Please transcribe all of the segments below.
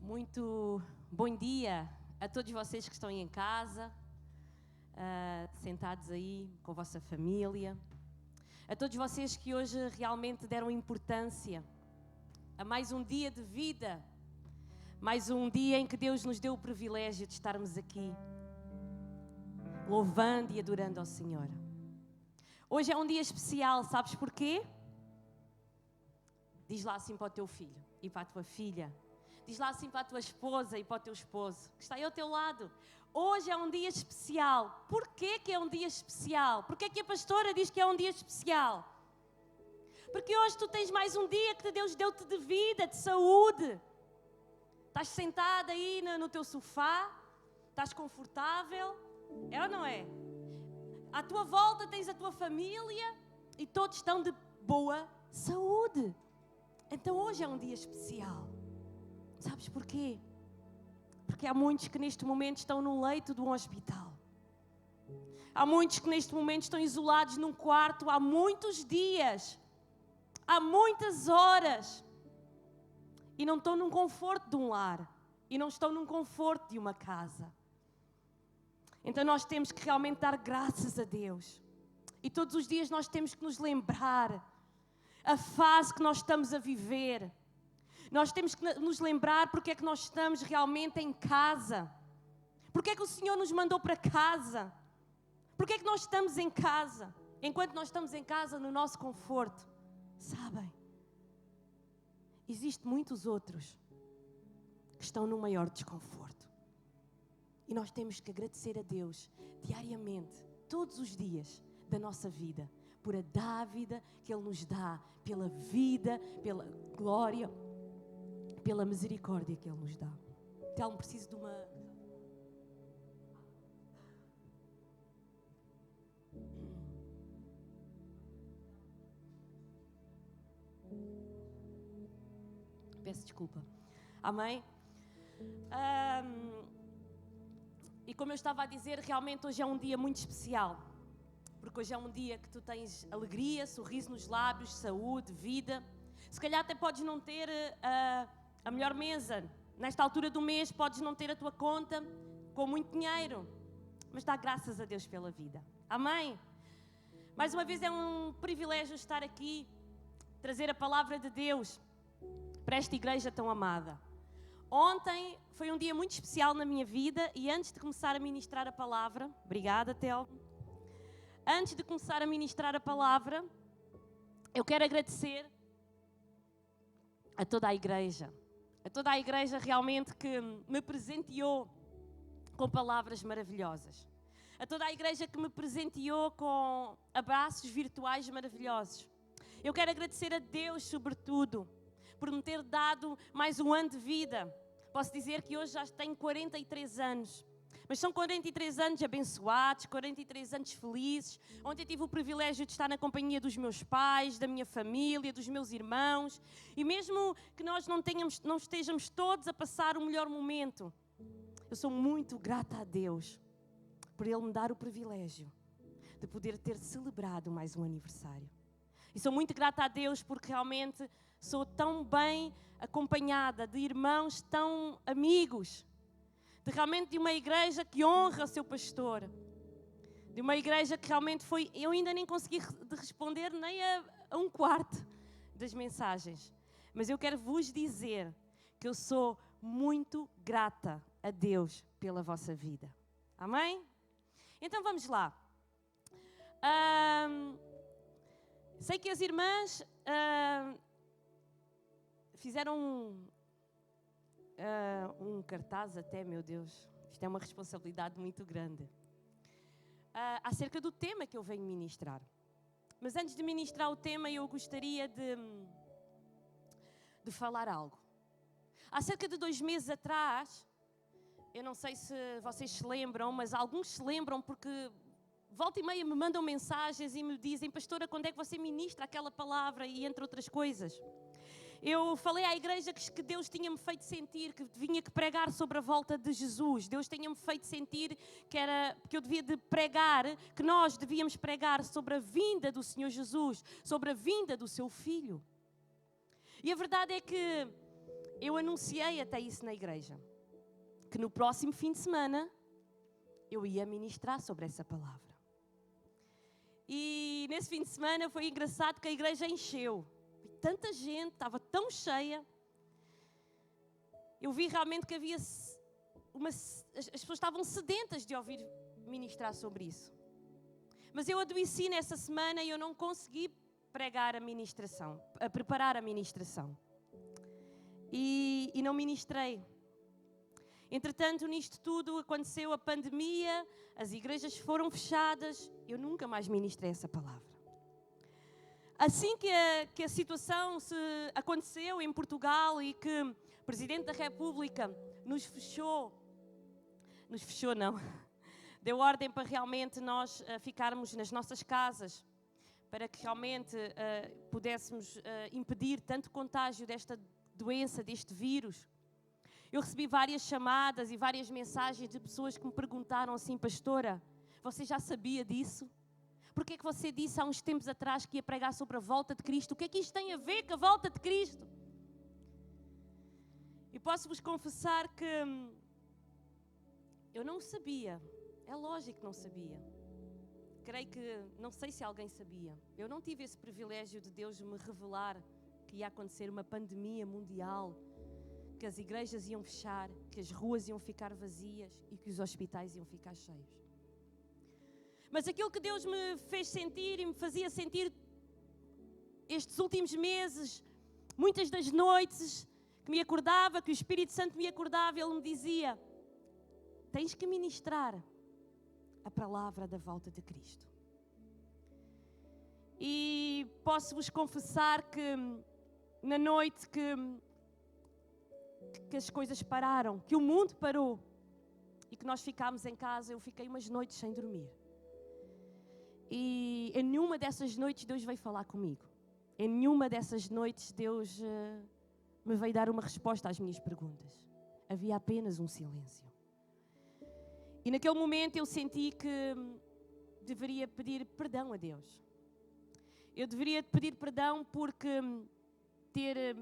Muito bom dia a todos vocês que estão aí em casa, sentados aí com a vossa família, a todos vocês que hoje realmente deram importância a mais um dia de vida, mais um dia em que Deus nos deu o privilégio de estarmos aqui, louvando e adorando ao Senhor. Hoje é um dia especial, sabes porquê? Diz lá assim para o teu filho e para a tua filha. Diz lá assim para a tua esposa e para o teu esposo, que está aí ao teu lado. Hoje é um dia especial. Porquê que é um dia especial? Porquê que a pastora diz que é um dia especial? Porque hoje tu tens mais um dia que Deus deu-te de vida, de saúde. Estás sentada aí no teu sofá, estás confortável, é ou não é? À tua volta tens a tua família e todos estão de boa saúde. Então hoje é um dia especial. Sabes porquê? Porque há muitos que neste momento estão no leito de um hospital. Há muitos que neste momento estão isolados num quarto há muitos dias, há muitas horas, e não estão num conforto de um lar, e não estão num conforto de uma casa. Então nós temos que realmente dar graças a Deus. E todos os dias nós temos que nos lembrar a fase que nós estamos a viver. Nós temos que nos lembrar porque é que nós estamos realmente em casa. Porque é que o Senhor nos mandou para casa. Porque é que nós estamos em casa. Enquanto nós estamos em casa, no nosso conforto. Sabem? Existem muitos outros que estão no maior desconforto. E nós temos que agradecer a Deus diariamente, todos os dias da nossa vida, por a dávida que Ele nos dá, pela vida, pela glória, pela misericórdia que Ele nos dá. Então, preciso de uma... Peço desculpa. Amém? E como eu estava a dizer, realmente hoje é um dia muito especial. Porque hoje é um dia que tu tens alegria, sorriso nos lábios, saúde, vida. Se calhar até podes não ter a melhor mesa. Nesta altura do mês podes não ter a tua conta com muito dinheiro. Mas dá graças a Deus pela vida. Amém? Mais uma vez é um privilégio estar aqui, trazer a palavra de Deus para esta igreja tão amada. Ontem foi um dia muito especial na minha vida e antes de começar a ministrar a palavra... Obrigada, Telmo. Antes de começar a ministrar a palavra, eu quero agradecer a toda a igreja realmente que me presenteou com palavras maravilhosas. A toda a igreja que me presenteou com abraços virtuais maravilhosos. Eu quero agradecer a Deus, sobretudo, por me ter dado mais um ano de vida. Posso dizer que hoje já tenho 43 anos. Mas são 43 anos abençoados, 43 anos felizes, onde eu tive o privilégio de estar na companhia dos meus pais, da minha família, dos meus irmãos. E mesmo que nós não estejamos todos a passar o melhor momento, eu sou muito grata a Deus por Ele me dar o privilégio de poder ter celebrado mais um aniversário. E sou muito grata a Deus porque realmente sou tão bem acompanhada de irmãos tão amigos, de uma igreja que honra o seu pastor, de uma igreja que realmente foi... Eu ainda nem consegui responder nem a um quarto das mensagens, mas eu quero vos dizer que eu sou muito grata a Deus pela vossa vida. Amém? Então vamos lá. Sei que as irmãs fizeram um cartaz até, meu Deus, isto é uma responsabilidade muito grande, acerca do tema que eu venho ministrar. Mas antes de ministrar o tema, eu gostaria de falar algo. Há cerca de 2 meses atrás, eu não sei se vocês se lembram, mas alguns se lembram porque volta e meia me mandam mensagens e me dizem: pastora, quando é que você ministra aquela palavra? E entre outras coisas. Eu falei à igreja que Deus tinha-me feito sentir que vinha que pregar sobre a volta de Jesus. Deus tinha-me feito sentir que eu devia de pregar, que nós devíamos pregar sobre a vinda do Senhor Jesus, sobre a vinda do seu Filho. E a verdade é que eu anunciei até isso na igreja, que no próximo fim de semana eu ia ministrar sobre essa palavra. E nesse fim de semana foi engraçado que a igreja encheu. Tanta gente, estava tão cheia. Eu vi realmente que havia as pessoas estavam sedentas de ouvir ministrar sobre isso. Mas eu adoeci nessa semana e eu não consegui pregar a ministração, preparar a ministração. E não ministrei. Entretanto, nisto tudo aconteceu a pandemia, as igrejas foram fechadas, eu nunca mais ministrei essa palavra. Assim que a situação se aconteceu em Portugal e que o Presidente da República deu ordem para realmente nós ficarmos nas nossas casas, para que realmente pudéssemos impedir tanto contágio desta doença, deste vírus. Eu recebi várias chamadas e várias mensagens de pessoas que me perguntaram assim: pastora, você já sabia disso? Por que é que você disse há uns tempos atrás que ia pregar sobre a volta de Cristo? O que é que isto tem a ver com a volta de Cristo? E posso-vos confessar que eu não sabia. É lógico que não sabia. Creio que, não sei se alguém sabia. Eu não tive esse privilégio de Deus me revelar que ia acontecer uma pandemia mundial, que as igrejas iam fechar, que as ruas iam ficar vazias e que os hospitais iam ficar cheios. Mas aquilo que Deus me fez sentir e me fazia sentir estes últimos meses, muitas das noites que me acordava, que o Espírito Santo me acordava, Ele me dizia: tens que ministrar a palavra da volta de Cristo. E posso-vos confessar que na noite que as coisas pararam, que o mundo parou e que nós ficámos em casa, eu fiquei umas noites sem dormir. E em nenhuma dessas noites Deus veio falar comigo. Em nenhuma dessas noites Deus me veio dar uma resposta às minhas perguntas. Havia apenas um silêncio. E naquele momento eu senti que deveria pedir perdão a Deus. Eu deveria pedir perdão porque ter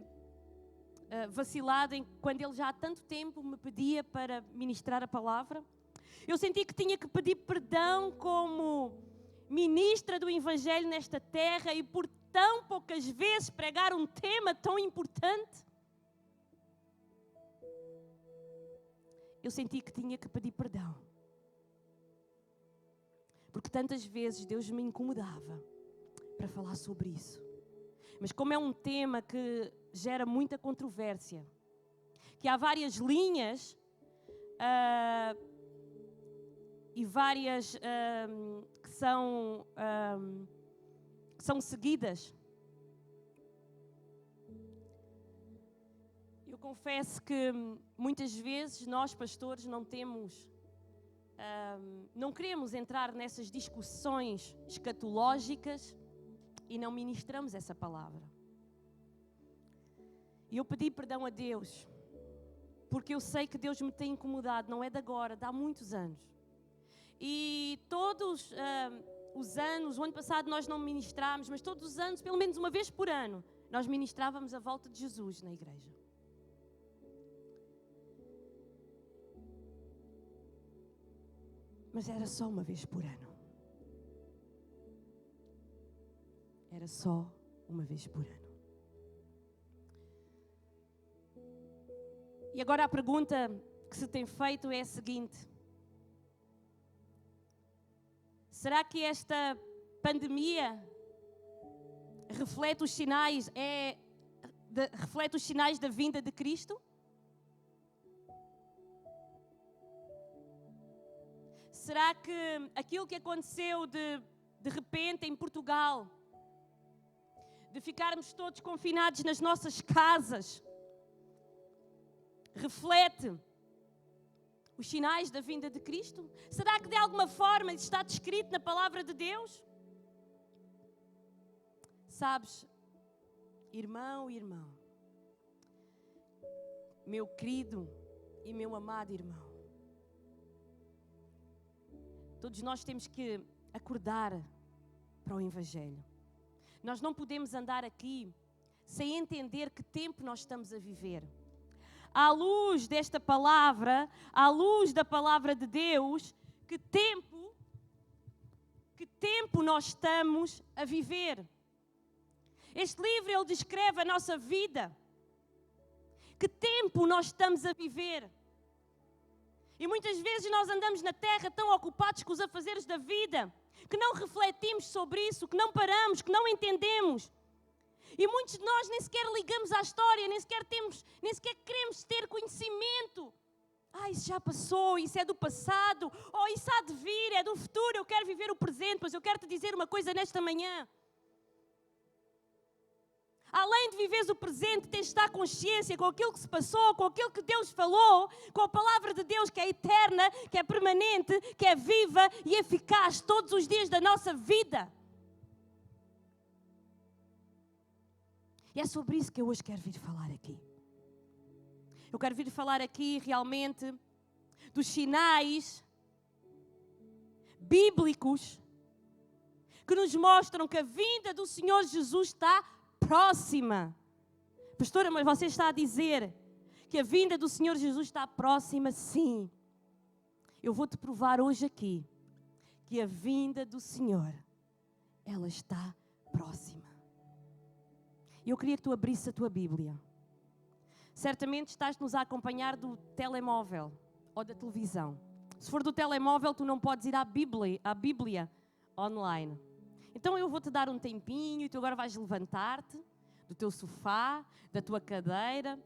vacilado quando Ele já há tanto tempo me pedia para ministrar a palavra. Eu senti que tinha que pedir perdão como ministra do Evangelho nesta terra e por tão poucas vezes pregar um tema tão importante. Eu senti que tinha que pedir perdão. Porque tantas vezes Deus me incomodava para falar sobre isso. Mas como é um tema que gera muita controvérsia, que há várias linhas e várias que são seguidas, eu confesso que muitas vezes nós, pastores, não queremos entrar nessas discussões escatológicas e não ministramos essa palavra. E eu pedi perdão a Deus, porque eu sei que Deus me tem incomodado, não é de agora, de há muitos anos. E todos os anos, o ano passado nós não ministrámos, mas todos os anos, pelo menos uma vez por ano, nós ministrávamos a volta de Jesus na igreja. Mas era só uma vez por ano. Era só uma vez por ano. E agora a pergunta que se tem feito é a seguinte: será que esta pandemia reflete os sinais da vinda de Cristo? Será que aquilo que aconteceu de repente em Portugal, de ficarmos todos confinados nas nossas casas, reflete os sinais da vinda de Cristo? Será que de alguma forma está descrito na palavra de Deus? Sabes, irmão e irmã, meu querido e meu amado irmão, todos nós temos que acordar para o Evangelho. Nós não podemos andar aqui sem entender que tempo nós estamos a viver. à luz desta palavra, à luz da palavra de Deus, que tempo nós estamos a viver. Este livro, ele descreve a nossa vida. Que tempo nós estamos a viver. E muitas vezes nós andamos na terra tão ocupados com os afazeres da vida, que não refletimos sobre isso, que não paramos, que não entendemos. E muitos de nós nem sequer ligamos à história, nem sequer queremos ter conhecimento. Isso já passou, isso é do passado, ou isso há de vir, é do futuro, eu quero viver o presente. Mas eu quero te dizer uma coisa nesta manhã. Além de viveres o presente, tens de estar consciência com aquilo que se passou, com aquilo que Deus falou, com a palavra de Deus que é eterna, que é permanente, que é viva e eficaz todos os dias da nossa vida. E é sobre isso que eu hoje quero vir falar aqui. Eu quero vir falar aqui realmente dos sinais bíblicos que nos mostram que a vinda do Senhor Jesus está próxima. Pastora, mas você está a dizer que a vinda do Senhor Jesus está próxima? Sim. Eu vou-te provar hoje aqui que a vinda do Senhor, ela está próxima. E eu queria que tu abrisses a tua Bíblia. Certamente estás-nos a acompanhar do telemóvel ou da televisão. Se for do telemóvel, tu não podes ir à Bíblia online. Então eu vou-te dar um tempinho e tu agora vais levantar-te do teu sofá, da tua cadeira,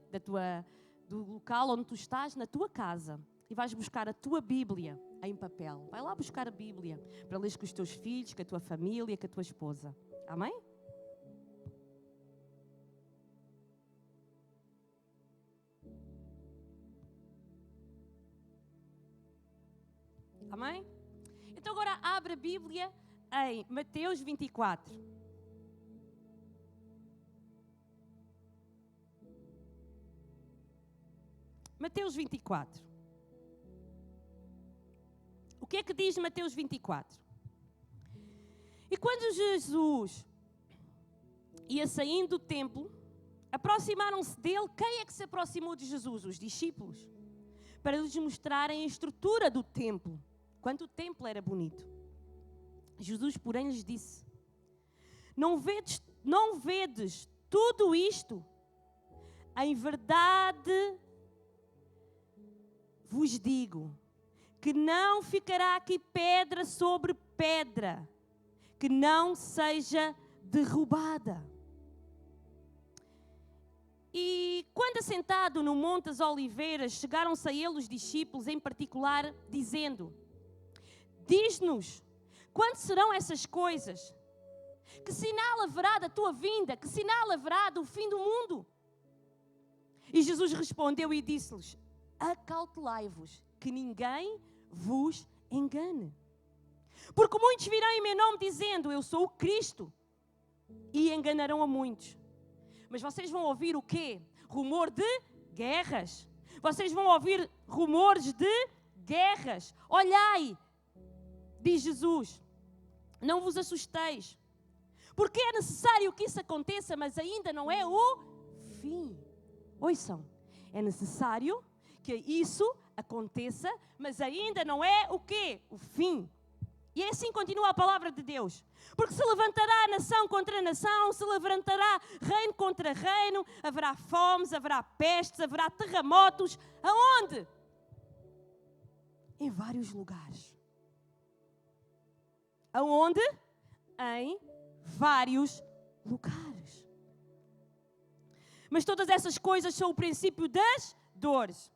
do local onde tu estás, na tua casa. E vais buscar a tua Bíblia em papel. Vai lá buscar a Bíblia para ler com os teus filhos, com a tua família, com a tua esposa. Amém? Amém? Então agora abre a Bíblia em Mateus 24. Mateus 24. O que é que diz Mateus 24? E quando Jesus ia saindo do templo, aproximaram-se dele. Quem é que se aproximou de Jesus? Os discípulos. Para lhes mostrarem a estrutura do templo. Quanto o templo era bonito. Jesus, porém, lhes disse: não vedes tudo isto? Em verdade vos digo que não ficará aqui pedra sobre pedra que não seja derrubada. E quando assentado no Monte das Oliveiras, chegaram-se a ele os discípulos, em particular, dizendo: diz-nos, quando serão essas coisas? Que sinal haverá da tua vinda? Que sinal haverá do fim do mundo? E Jesus respondeu e disse-lhes: acautelai-vos, que ninguém vos engane. Porque muitos virão em meu nome dizendo: eu sou o Cristo, e enganarão a muitos. Mas vocês vão ouvir o quê? Rumor de guerras. Vocês vão ouvir rumores de guerras. Olhai, diz Jesus, não vos assusteis, porque é necessário que isso aconteça, mas ainda não é o fim. Ouçam, é necessário que isso aconteça, mas ainda não é o quê? O fim. E assim continua a palavra de Deus. Porque se levantará nação contra nação, se levantará reino contra reino, haverá fomes, haverá pestes, haverá terremotos. Aonde? Em vários lugares. Aonde? Em vários lugares. Mas todas essas coisas são o princípio das dores.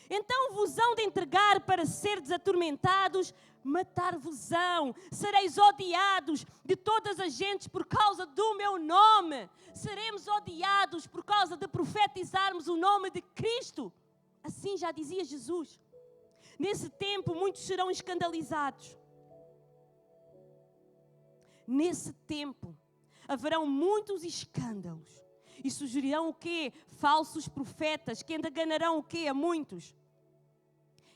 Então vos hão de entregar para seres atormentados, matar-vos-ão, sereis odiados de todas as gentes por causa do meu nome. Seremos odiados por causa de profetizarmos o nome de Cristo. Assim já dizia Jesus. Nesse tempo muitos serão escandalizados. Nesse tempo haverão muitos escândalos. E surgirão o quê? Falsos profetas que enganarão o quê? A muitos.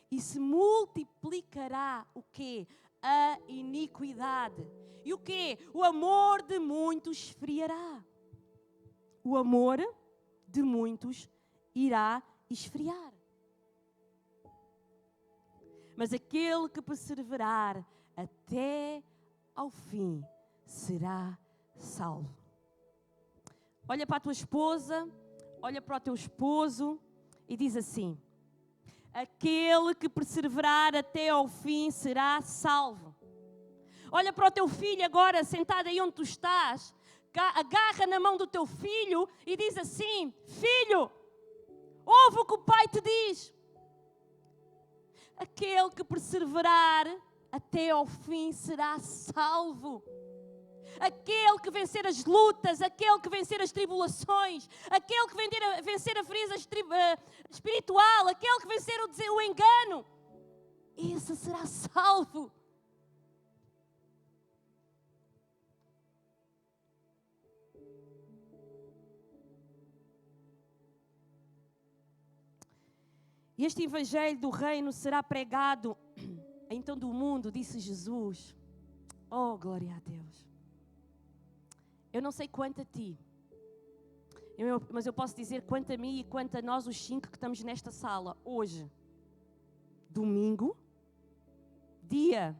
E se multiplicará o quê? A iniquidade. E o quê? O amor de muitos esfriará. O amor de muitos irá esfriar. Mas aquele que perseverar até ao fim será salvo. Olha para a tua esposa, olha para o teu esposo e diz assim: aquele que perseverar até ao fim será salvo. Olha para o teu filho agora, sentado aí onde tu estás, agarra na mão do teu filho e diz assim: filho, ouve o que o pai te diz. Aquele que perseverar até ao fim será salvo. Aquele que vencer as lutas, aquele que vencer as tribulações, aquele que vencer a frieza espiritual, aquele que vencer o engano, esse será salvo. E este evangelho do reino será pregado em todo o mundo, disse Jesus. Oh, glória a Deus. Eu não sei quanto a ti, mas eu posso dizer quanto a mim e quanto a nós os 5 que estamos nesta sala hoje. Domingo, dia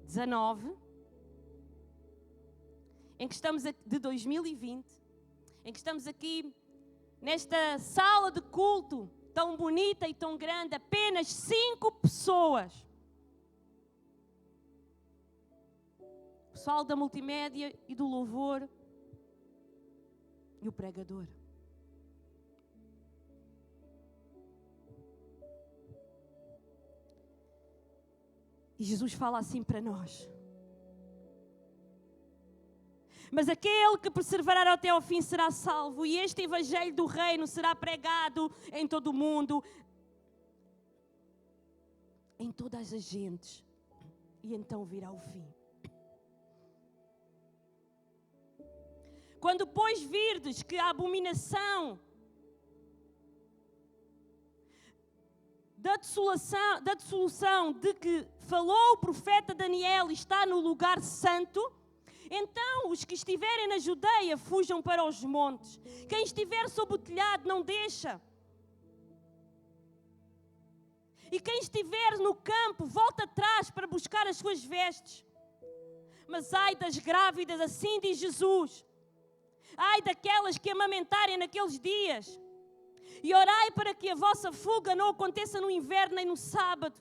19, em que estamos de 2020, em que estamos aqui nesta sala de culto tão bonita e tão grande, apenas 5 pessoas. O pessoal da multimédia e do louvor e o pregador. E Jesus fala assim para nós: mas aquele que perseverar até ao fim será salvo, e este evangelho do reino será pregado em todo o mundo, em todas as gentes, e então virá o fim. Quando, pois, virdes que a abominação da dissolução de que falou o profeta Daniel está no lugar santo, então os que estiverem na Judeia fujam para os montes. Quem estiver sob o telhado não deixa. E quem estiver no campo volta atrás para buscar as suas vestes. Mas ai das grávidas, assim diz Jesus. Ai daquelas que amamentarem naqueles dias. E orai para que a vossa fuga não aconteça no inverno nem no sábado.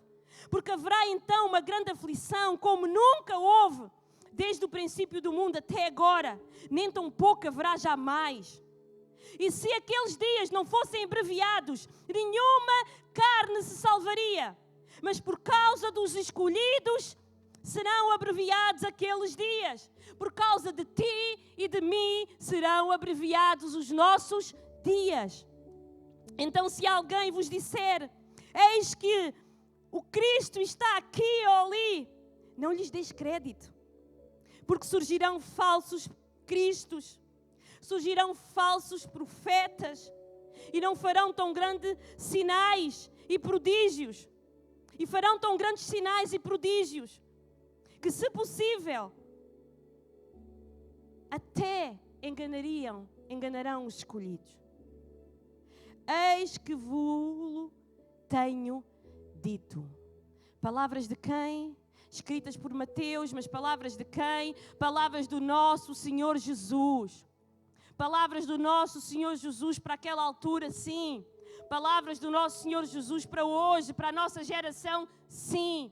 Porque haverá então uma grande aflição, como nunca houve desde o princípio do mundo até agora, nem tão pouco haverá jamais. E se aqueles dias não fossem abreviados, nenhuma carne se salvaria. Mas por causa dos escolhidos, serão abreviados aqueles dias. Por causa de ti e de mim, serão abreviados os nossos dias. Então, se alguém vos disser: eis que o Cristo está aqui ou ali, não lhes deis crédito. Porque surgirão falsos cristos, surgirão falsos profetas, e não farão tão grandes sinais e prodígios, e farão tão grandes sinais e prodígios, que, se possível, até enganarão os escolhidos. Eis que vos tenho dito. Palavras de quem? Escritas por Mateus, mas palavras de quem? Palavras do nosso Senhor Jesus. Palavras do nosso Senhor Jesus para aquela altura, sim. Palavras do nosso Senhor Jesus para hoje, para a nossa geração, sim.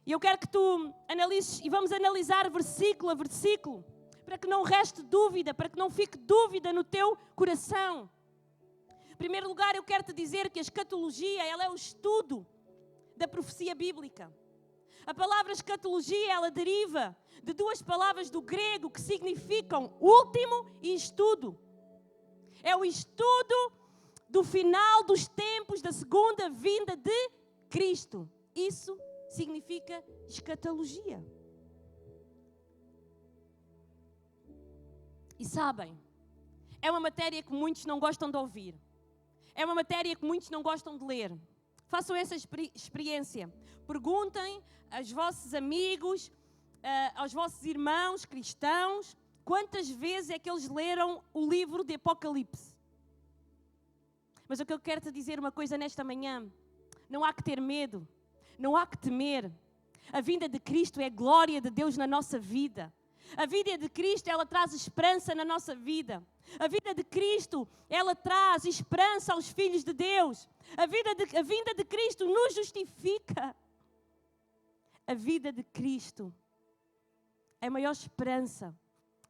E eu quero que tu analises, e vamos analisar versículo a versículo, para que não reste dúvida, para que não fique dúvida no teu coração. Em primeiro lugar, eu quero te dizer que a escatologia, ela é o estudo da profecia bíblica. A palavra escatologia, ela deriva de 2 palavras do grego que significam último e estudo. É o estudo do final dos tempos da segunda vinda de Cristo. Isso significa escatologia. E sabem, é uma matéria que muitos não gostam de ouvir. É uma matéria que muitos não gostam de ler. Façam essa experiência. Perguntem aos vossos amigos, aos vossos irmãos cristãos, Quantas vezes é que eles leram o livro de Apocalipse? Mas o que eu quero te dizer uma coisa nesta manhã, não há que ter medo, não há que temer. A vinda de Cristo é a glória de Deus na nossa vida. A vida de Cristo, ela traz esperança na nossa vida. A vida de Cristo, ela traz esperança aos filhos de Deus. A vinda de Cristo nos justifica. A vida de Cristo é a maior esperança,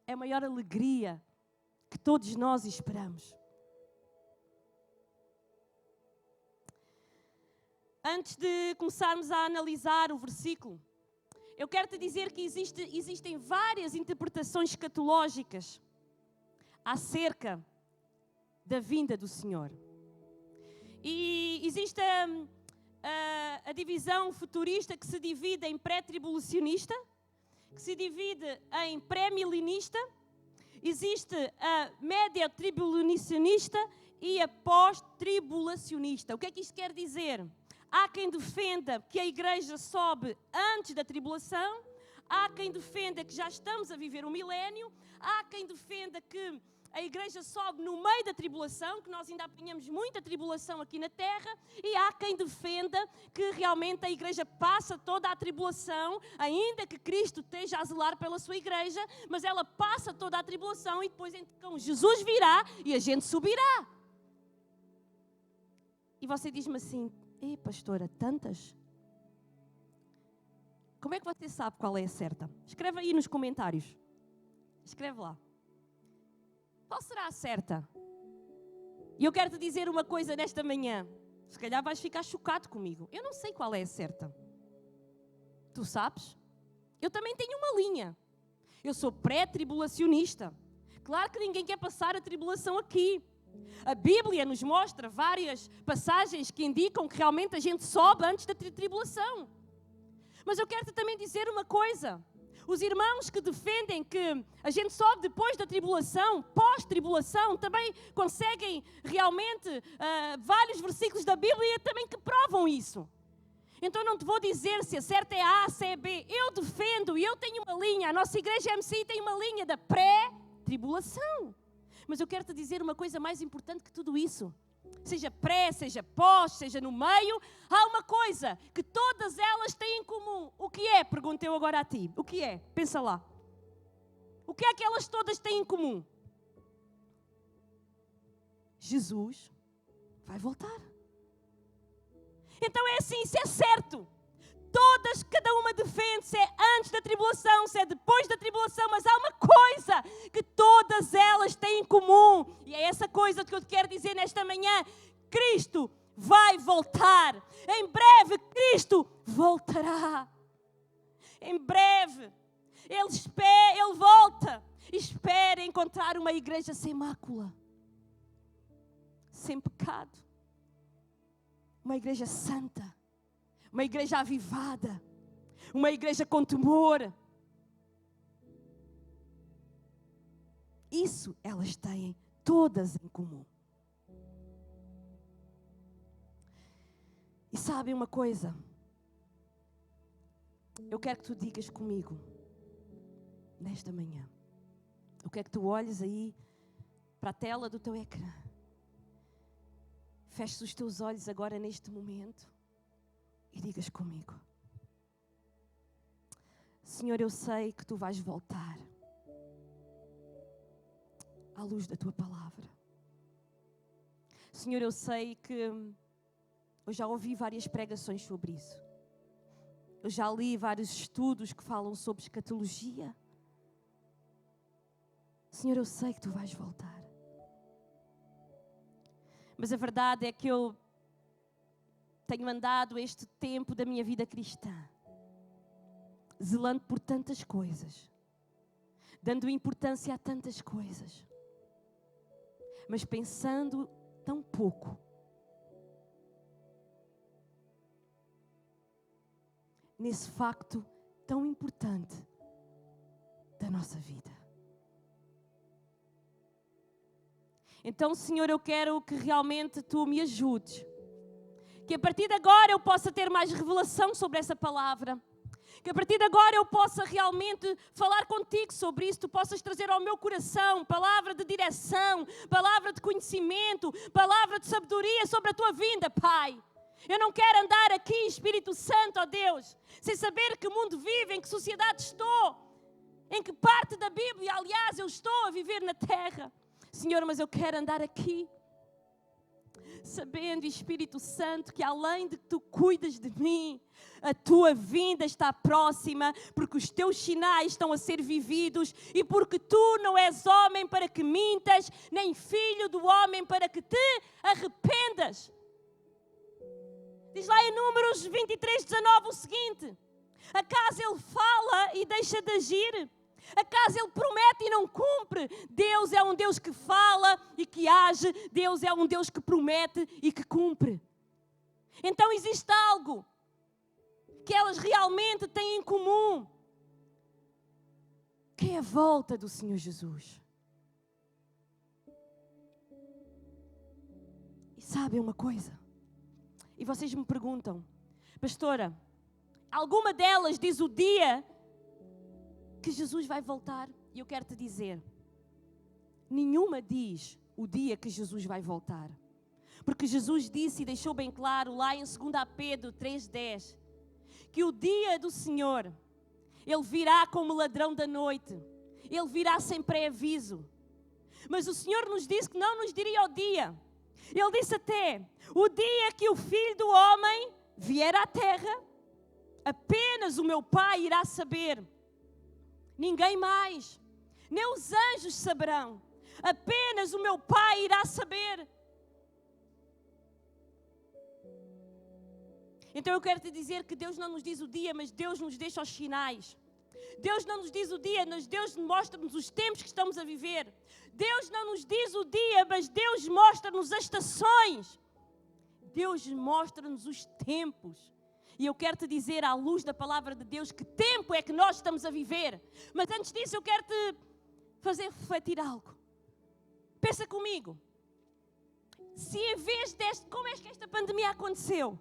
é a maior alegria que todos nós esperamos. Antes de começarmos a analisar o versículo, eu quero te dizer que existem várias interpretações escatológicas acerca da vinda do Senhor. E existe a divisão futurista que se divide em pré-tribulacionista, que se divide em pré-milenista, existe a média-tribulacionista e a pós-tribulacionista. O que é que isto quer dizer? Há quem defenda que a igreja sobe antes da tribulação, há quem defenda que já estamos a viver o milénio, há quem defenda que a igreja sobe no meio da tribulação, que nós ainda apanhamos muita tribulação aqui na terra, e há quem defenda que realmente a igreja passa toda a tribulação, ainda que Cristo esteja a zelar pela sua igreja, mas ela passa toda a tribulação e depois então Jesus virá e a gente subirá. E você diz-me assim, ei pastora, tantas? Como é que você sabe qual é a certa? Escreve aí nos comentários. Escreve lá. Qual será a certa? E eu quero te dizer uma coisa nesta manhã. Se calhar vais ficar chocado comigo. Eu não sei qual é a certa. Tu sabes? Eu também tenho uma linha. Eu sou pré-tribulacionista. Claro que ninguém quer passar a tribulação aqui. A Bíblia nos mostra várias passagens que indicam que realmente a gente sobe antes da tribulação. Mas eu quero-te também dizer uma coisa. Os irmãos que defendem que a gente sobe depois da tribulação, pós-tribulação, também conseguem realmente vários versículos da Bíblia também que provam isso. Então não te vou dizer se a certa é A, se é B. Eu defendo e eu tenho uma linha. A nossa igreja MC tem uma linha da pré-tribulação. Mas eu quero te dizer uma coisa mais importante que tudo isso. Seja pré, seja pós, seja no meio, há uma coisa que todas elas têm em comum. O que é? Pergunto eu agora a ti. O que é? Pensa lá. O que é que elas todas têm em comum? Jesus vai voltar. Então é assim, isso é certo. Todas, cada uma defende se é antes da tribulação, se é depois da tribulação, mas há uma coisa que todas elas têm em comum. E é essa coisa que eu te quero dizer nesta manhã. Cristo vai voltar. Em breve Cristo voltará. Em breve. Ele volta. Espera encontrar uma igreja sem mácula. Sem pecado. Uma igreja santa. Uma igreja avivada, uma igreja com temor. Isso elas têm todas em comum. E sabem uma coisa? Eu quero que tu digas comigo, nesta manhã. Eu quero que tu olhes aí para a tela do teu ecrã. Feches os teus olhos agora neste momento. E digas comigo, Senhor, eu sei que Tu vais voltar à luz da Tua palavra. Senhor, eu sei que eu já ouvi várias pregações sobre isso. Eu já li vários estudos que falam sobre escatologia. Senhor, eu sei que Tu vais voltar. Mas a verdade é que eu tenho andado este tempo da minha vida cristã, zelando por tantas coisas, dando importância a tantas coisas, mas pensando tão pouco nesse facto tão importante da nossa vida. Então, Senhor, eu quero que realmente Tu me ajudes, que a partir de agora eu possa ter mais revelação sobre essa palavra, Que a partir de agora eu possa realmente falar contigo sobre isso, tu possas trazer ao meu coração palavra de direção, palavra de conhecimento, palavra de sabedoria sobre a tua vinda, Pai. Eu não quero andar aqui, Espírito Santo, ó Deus, sem saber que mundo vive, em que sociedade estou, em que parte da Bíblia, aliás, eu estou a viver na terra. Senhor, mas eu quero andar aqui, sabendo, Espírito Santo, que além de que tu cuidas de mim, a tua vinda está próxima, porque os teus sinais estão a ser vividos e porque tu não és homem para que mintas, nem filho do homem para que te arrependas. Diz lá em Números 23:19 o seguinte: acaso ele fala e deixa de agir? Acaso ele promete e não cumpre? Deus é um Deus que fala e que age. Deus é um Deus que promete e que cumpre. Então existe algo que elas realmente têm em comum, que é a volta do Senhor Jesus. E sabem uma coisa? E vocês me perguntam, pastora, alguma delas diz o dia que Jesus vai voltar? E eu quero te dizer, nenhuma diz o dia que Jesus vai voltar. Porque Jesus disse e deixou bem claro lá em 2 Pedro 3:10, que o dia do Senhor, Ele virá como ladrão da noite. Ele virá sem pré-aviso. Mas o Senhor nos disse que não nos diria o dia. Ele disse até, o dia que o Filho do Homem vier à terra, apenas o meu Pai irá saber. Ninguém mais, nem os anjos saberão. Apenas o meu Pai irá saber. Então eu quero te dizer que Deus não nos diz o dia, mas Deus nos deixa os sinais. Deus não nos diz o dia, mas Deus mostra-nos os tempos que estamos a viver. Deus não nos diz o dia, mas Deus mostra-nos as estações. Deus mostra-nos os tempos. E eu quero te dizer, à luz da palavra de Deus, que tempo é que nós estamos a viver. Mas antes disso eu quero te fazer refletir algo. Pensa comigo. Se em vez deste, como é que esta pandemia aconteceu?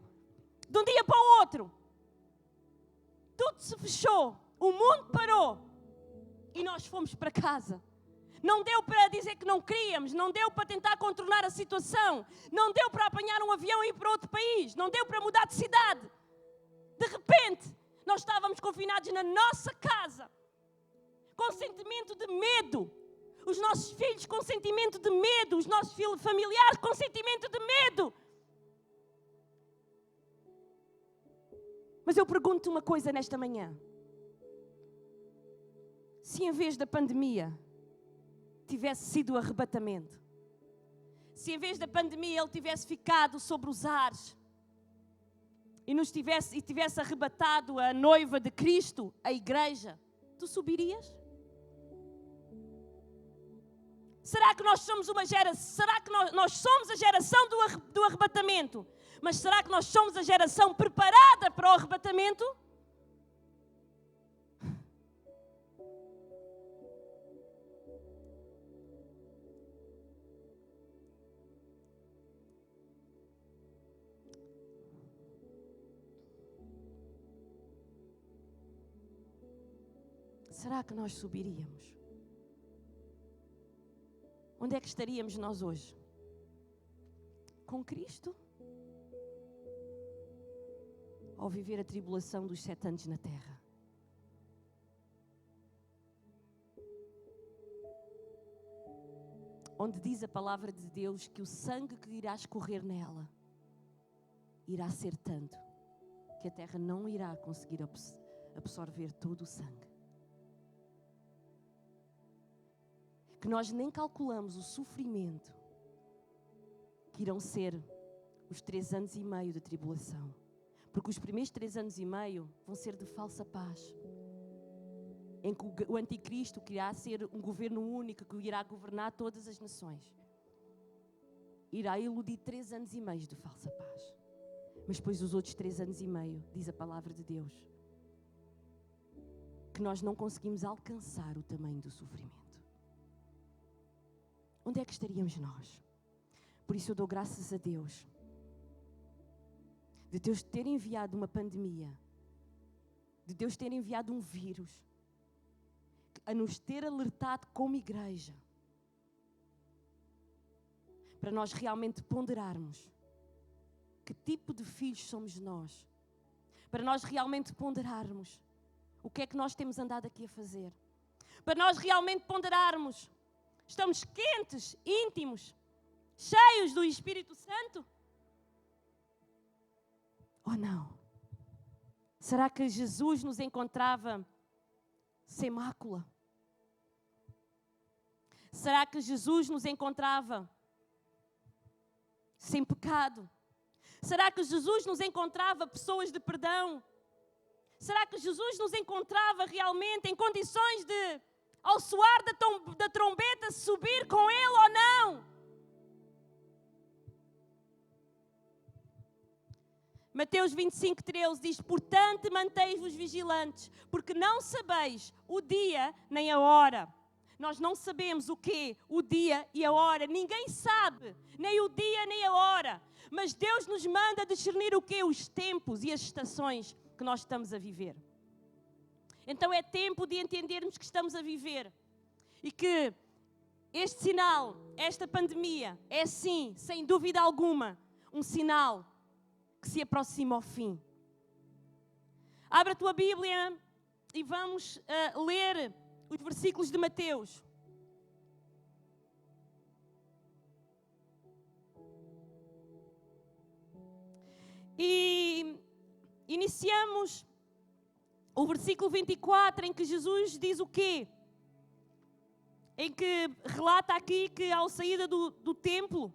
De um dia para o outro, tudo se fechou, o mundo parou e nós fomos para casa. Não deu para dizer que não queríamos, não deu para tentar contornar a situação, não deu para apanhar um avião e ir para outro país, não deu para mudar de cidade. De repente, nós estávamos confinados na nossa casa, com sentimento de medo. Os nossos filhos com sentimento de medo, os nossos familiares com sentimento de medo. Mas eu pergunto uma coisa nesta manhã. Se em vez da pandemia tivesse sido o arrebatamento, se em vez da pandemia ele tivesse ficado sobre os ares e tivesse arrebatado a noiva de Cristo, a igreja, tu subirias? Será que nós somos uma geração? Será que nós somos a geração do arrebatamento? Mas será que nós somos a geração preparada para o arrebatamento? Será que nós subiríamos? Onde é que estaríamos nós hoje? Com Cristo? Ou viver a tribulação dos 7 anos na terra? Onde diz a palavra de Deus que o sangue que irá escorrer nela irá ser tanto que a terra não irá conseguir absorver todo o sangue. Que nós nem calculamos o sofrimento que irão ser os 3 anos e meio de tribulação. Porque os primeiros 3 anos e meio vão ser de falsa paz. Em que o anticristo, que irá ser um governo único, que irá governar todas as nações, irá iludir 3 anos e meio de falsa paz. Mas depois os outros 3 anos e meio, diz a palavra de Deus, que nós não conseguimos alcançar o tamanho do sofrimento. Onde é que estaríamos nós? Por isso eu dou graças a Deus de Deus ter enviado uma pandemia, de Deus ter enviado um vírus a nos ter alertado como igreja, para nós realmente ponderarmos que tipo de filhos somos nós, para nós realmente ponderarmos o que é que nós temos andado aqui a fazer, para nós realmente ponderarmos, estamos quentes, íntimos, cheios do Espírito Santo? Ou não? Será que Jesus nos encontrava sem mácula? Será que Jesus nos encontrava sem pecado? Será que Jesus nos encontrava pessoas de perdão? Será que Jesus nos encontrava realmente em condições de, ao soar da trombeta, subir com Ele ou não? Mateus 25:13 diz: portanto, mantei-vos vigilantes, porque não sabeis o dia nem a hora. Nós não sabemos o quê? O dia e a hora. Ninguém sabe, nem o dia nem a hora. Mas Deus nos manda discernir o quê? Os tempos e as estações que nós estamos a viver. Então é tempo de entendermos que estamos a viver e que este sinal, esta pandemia, é sim, sem dúvida alguma, um sinal que se aproxima ao fim. Abra a tua Bíblia e vamos ler os versículos de Mateus. E iniciamos o versículo 24, em que Jesus diz o quê? Em que relata aqui que ao saída do templo,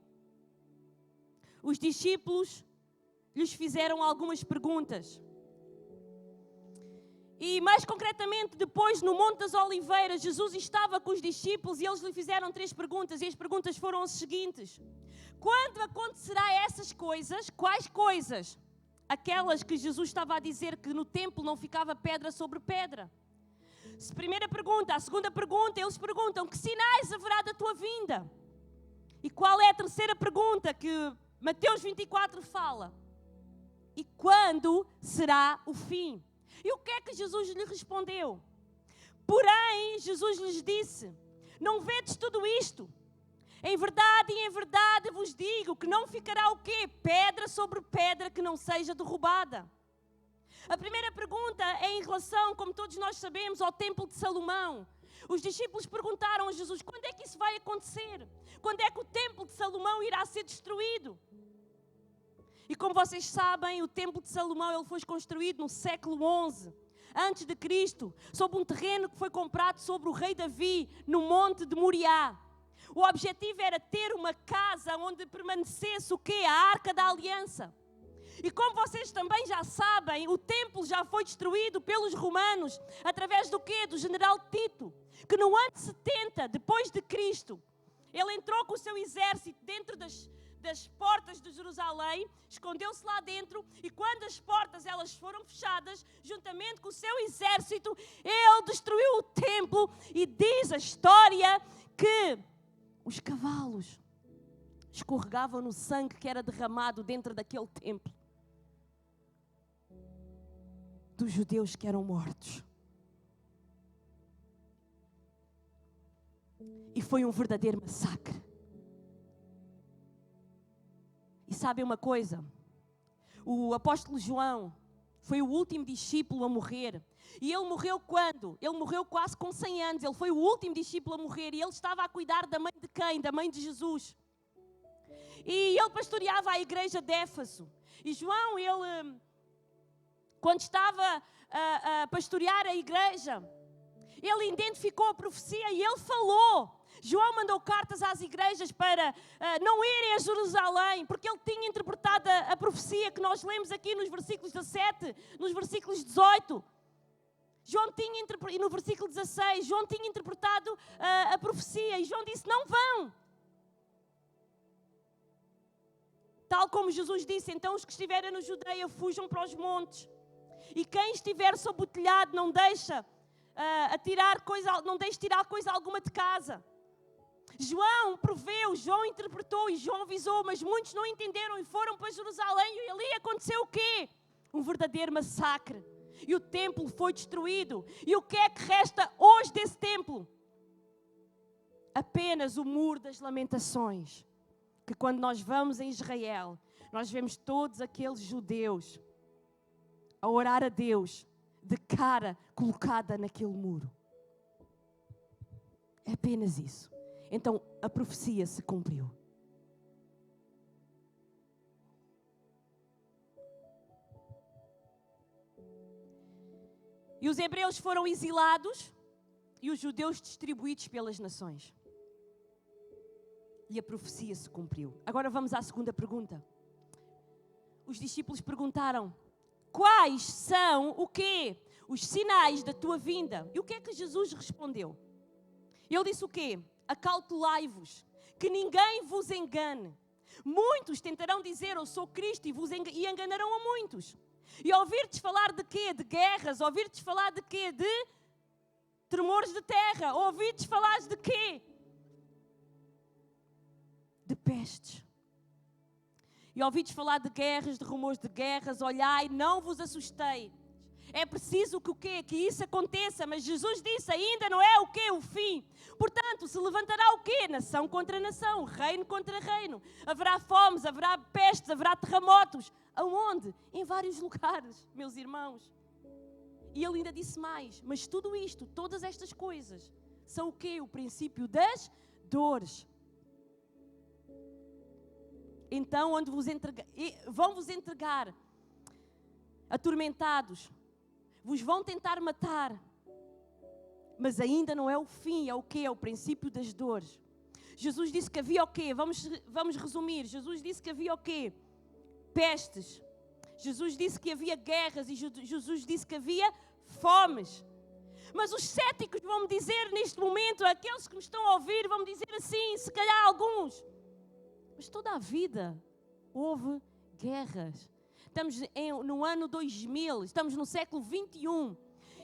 os discípulos lhes fizeram algumas perguntas. E mais concretamente, depois no Monte das Oliveiras, Jesus estava com os discípulos e eles lhe fizeram 3 perguntas. E as perguntas foram as seguintes: quando acontecerá essas coisas? Quais coisas? Aquelas que Jesus estava a dizer que no templo não ficava pedra sobre pedra. Primeira pergunta. A segunda pergunta, eles perguntam: que sinais haverá da tua vinda? E qual é a terceira pergunta que Mateus 24 fala? E quando será o fim? E o que é que Jesus lhe respondeu? Porém, Jesus lhes disse: não vedes tudo isto? Em verdade vos digo que não ficará o quê? Pedra sobre pedra que não seja derrubada. A primeira pergunta é em relação, como todos nós sabemos, ao Templo de Salomão. Os discípulos perguntaram a Jesus: quando é que isso vai acontecer? Quando é que o Templo de Salomão irá ser destruído? E como vocês sabem, o Templo de Salomão ele foi construído no século XI, antes de Cristo, sob um terreno que foi comprado sobre o rei Davi, no Monte de Moriá. O objetivo era ter uma casa onde permanecesse o quê? A Arca da Aliança. E como vocês também já sabem, o templo já foi destruído pelos romanos, através do quê? Do general Tito, que no ano 70, depois de Cristo, ele entrou com o seu exército dentro das portas de Jerusalém, escondeu-se lá dentro, e quando as portas elas foram fechadas, juntamente com o seu exército, ele destruiu o templo. E diz a história que os cavalos escorregavam no sangue que era derramado dentro daquele templo dos judeus que eram mortos. E foi um verdadeiro massacre. E sabem uma coisa? O apóstolo João foi o último discípulo a morrer. E ele morreu quando? Ele morreu quase com 100 anos. Ele foi o último discípulo a morrer. E ele estava a cuidar da mãe de quem? Da mãe de Jesus. E ele pastoreava a igreja de Éfeso. E João, ele, quando estava a pastorear a igreja, ele identificou a profecia e ele falou. João mandou cartas às igrejas para não irem a Jerusalém, porque ele tinha interpretado a profecia que nós lemos aqui nos versículos 17, nos versículos 18. E no versículo 16, João tinha interpretado a profecia e João disse: não vão. Tal como Jesus disse: então os que estiverem na Judeia fujam para os montes. E quem estiver sob o telhado não deixe tirar coisa alguma de casa. João preveu, João interpretou e João avisou, mas muitos não entenderam e foram para Jerusalém. E ali aconteceu o quê? Um verdadeiro massacre. e o templo foi destruído. E o que é que resta hoje desse templo? Apenas o muro das lamentações. Que quando nós vamos em Israel, nós vemos todos aqueles judeus a orar a Deus de cara colocada naquele muro. É apenas isso. Então a profecia se cumpriu. E os hebreus foram exilados e os judeus distribuídos pelas nações. E a profecia se cumpriu. Agora vamos à segunda pergunta. Os discípulos perguntaram: quais são o quê? Os sinais da tua vinda. E o que é que Jesus respondeu? Ele disse o quê? Acautelai-vos, que ninguém vos engane. Muitos tentarão dizer eu sou Cristo e enganarão a muitos. E ouvir-te falar de quê? De guerras. Ouvir-te falar de quê? De tremores de terra. Ouvir-te falar de quê? De pestes. E ouvi-te falar de guerras, de rumores de guerras. Olhai, não vos assustei. É preciso que o quê? Que isso aconteça. Mas Jesus disse, ainda não é o quê? O fim. Portanto, se levantará o quê? Nação contra nação, reino contra reino. Haverá fomes, haverá pestes, haverá terremotos. Aonde? Em vários lugares, meus irmãos. E ele ainda disse mais. Mas tudo isto, todas estas coisas, são o quê? O princípio das dores. Então, onde vão-vos entregar atormentados, vos vão tentar matar, mas ainda não é o fim, é o quê? É o princípio das dores. Jesus disse que havia o quê? Vamos resumir. Jesus disse que havia o quê? Pestes. Jesus disse que havia guerras e Jesus disse que havia fomes. Mas os céticos vão-me dizer neste momento, aqueles que me estão a ouvir, vão-me dizer assim, se calhar alguns, mas toda a vida houve guerras. Estamos no ano 2000, estamos no século 21.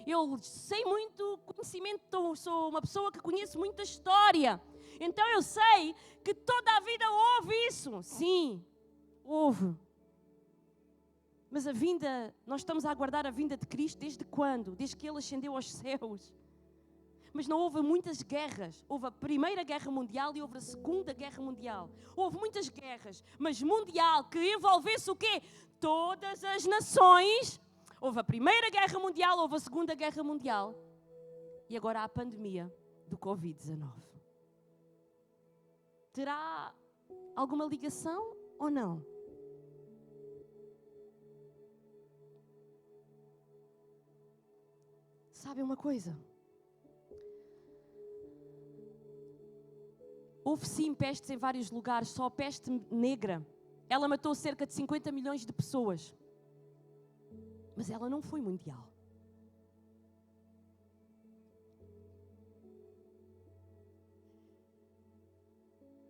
Eu sei muito conhecimento, sou uma pessoa que conhece muita história. Então eu sei que toda a vida houve isso. Sim, houve. Mas a vinda, nós estamos a aguardar a vinda de Cristo desde quando? Desde que Ele ascendeu aos céus. Mas não houve muitas guerras. Houve a Primeira Guerra Mundial e houve a Segunda Guerra Mundial. Houve muitas guerras, mas mundial, que envolvesse o quê? Todas as nações. Houve a Primeira Guerra Mundial, houve a Segunda Guerra Mundial. E agora há a pandemia do Covid-19. Terá alguma ligação ou não? Sabem uma coisa? Houve sim pestes em vários lugares, só a peste negra. Ela matou cerca de 50 milhões de pessoas. Mas ela não foi mundial.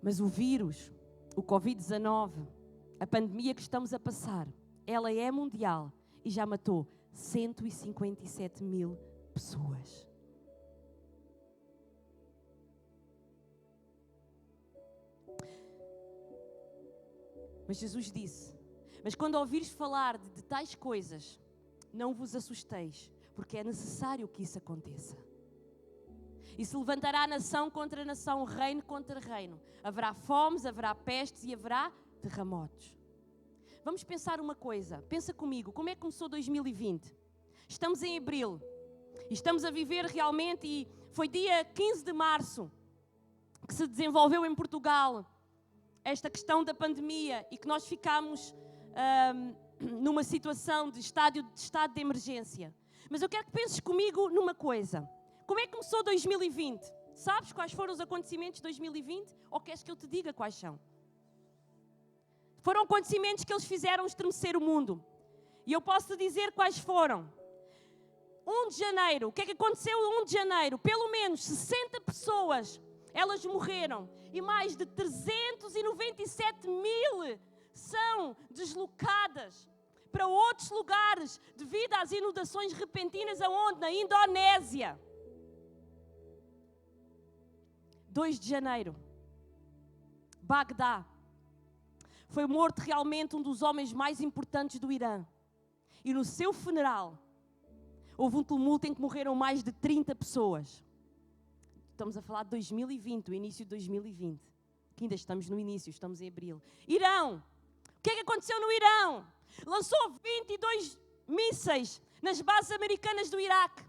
Mas o vírus, o Covid-19, a pandemia que estamos a passar, ela é mundial e já matou 157 mil pessoas. Mas Jesus disse, mas quando ouvires falar de tais coisas, não vos assusteis, porque é necessário que isso aconteça. E se levantará nação contra nação, reino contra reino. Haverá fomes, haverá pestes e haverá terremotos. Vamos pensar uma coisa, pensa comigo, como é que começou 2020? Estamos em abril, e estamos a viver realmente, e foi dia 15 de março que se desenvolveu em Portugal esta questão da pandemia e que nós ficámos numa situação de estado de emergência. Mas eu quero que penses comigo numa coisa. Como é que começou 2020? Sabes quais foram os acontecimentos de 2020? Ou queres que eu te diga quais são? Foram acontecimentos que eles fizeram estremecer o mundo. E eu posso te dizer quais foram. 1 de janeiro. O que é que aconteceu 1 de janeiro? Pelo menos 60 pessoas, elas morreram. E mais de 397 mil são deslocadas para outros lugares devido às inundações repentinas. Aonde? Na Indonésia. 2 de janeiro. Bagdá. Foi morto realmente um dos homens mais importantes do Irã. E no seu funeral, houve um tumulto em que morreram mais de 30 pessoas. Estamos a falar de 2020, o início de 2020. Que ainda estamos no início, estamos em abril. Irão. O que é que aconteceu no Irão? Lançou 22 mísseis nas bases americanas do Iraque.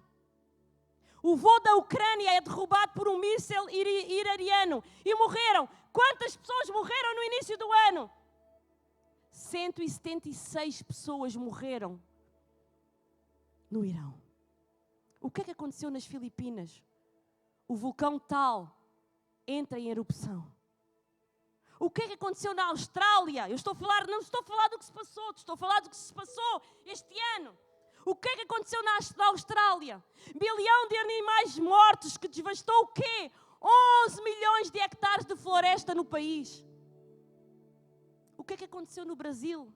O voo da Ucrânia é derrubado por um míssil iraniano. E morreram. Quantas pessoas morreram no início do ano? 176 pessoas morreram no Irão. O que é que aconteceu nas Filipinas? O vulcão Tal entra em erupção. O que é que aconteceu na Austrália? Não estou a falar do que se passou, estou a falar do que se passou este ano. O que é que aconteceu na Austrália? 1 bilhão de animais mortos que devastou o quê? 11 milhões de hectares de floresta no país. O que é que aconteceu no Brasil?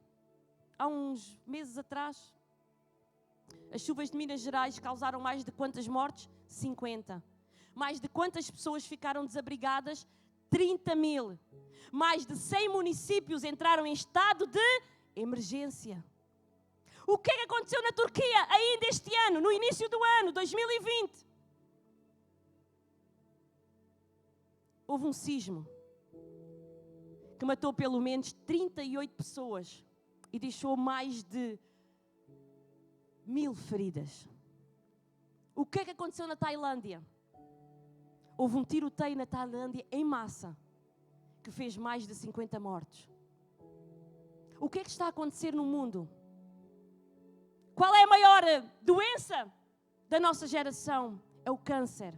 Há uns meses atrás, as chuvas de Minas Gerais causaram mais de quantas mortes? 50. Mais de quantas pessoas ficaram desabrigadas? 30 mil. Mais de 100 municípios entraram em estado de emergência. O que é que aconteceu na Turquia ainda este ano, no início do ano, 2020? Houve um sismo que matou pelo menos 38 pessoas e deixou mais de 1000 feridas. O que é que aconteceu na Tailândia? Houve um tiroteio na Tailândia em massa que fez mais de 50 mortos. O que é que está a acontecer no mundo? Qual é a maior doença da nossa geração? É o câncer,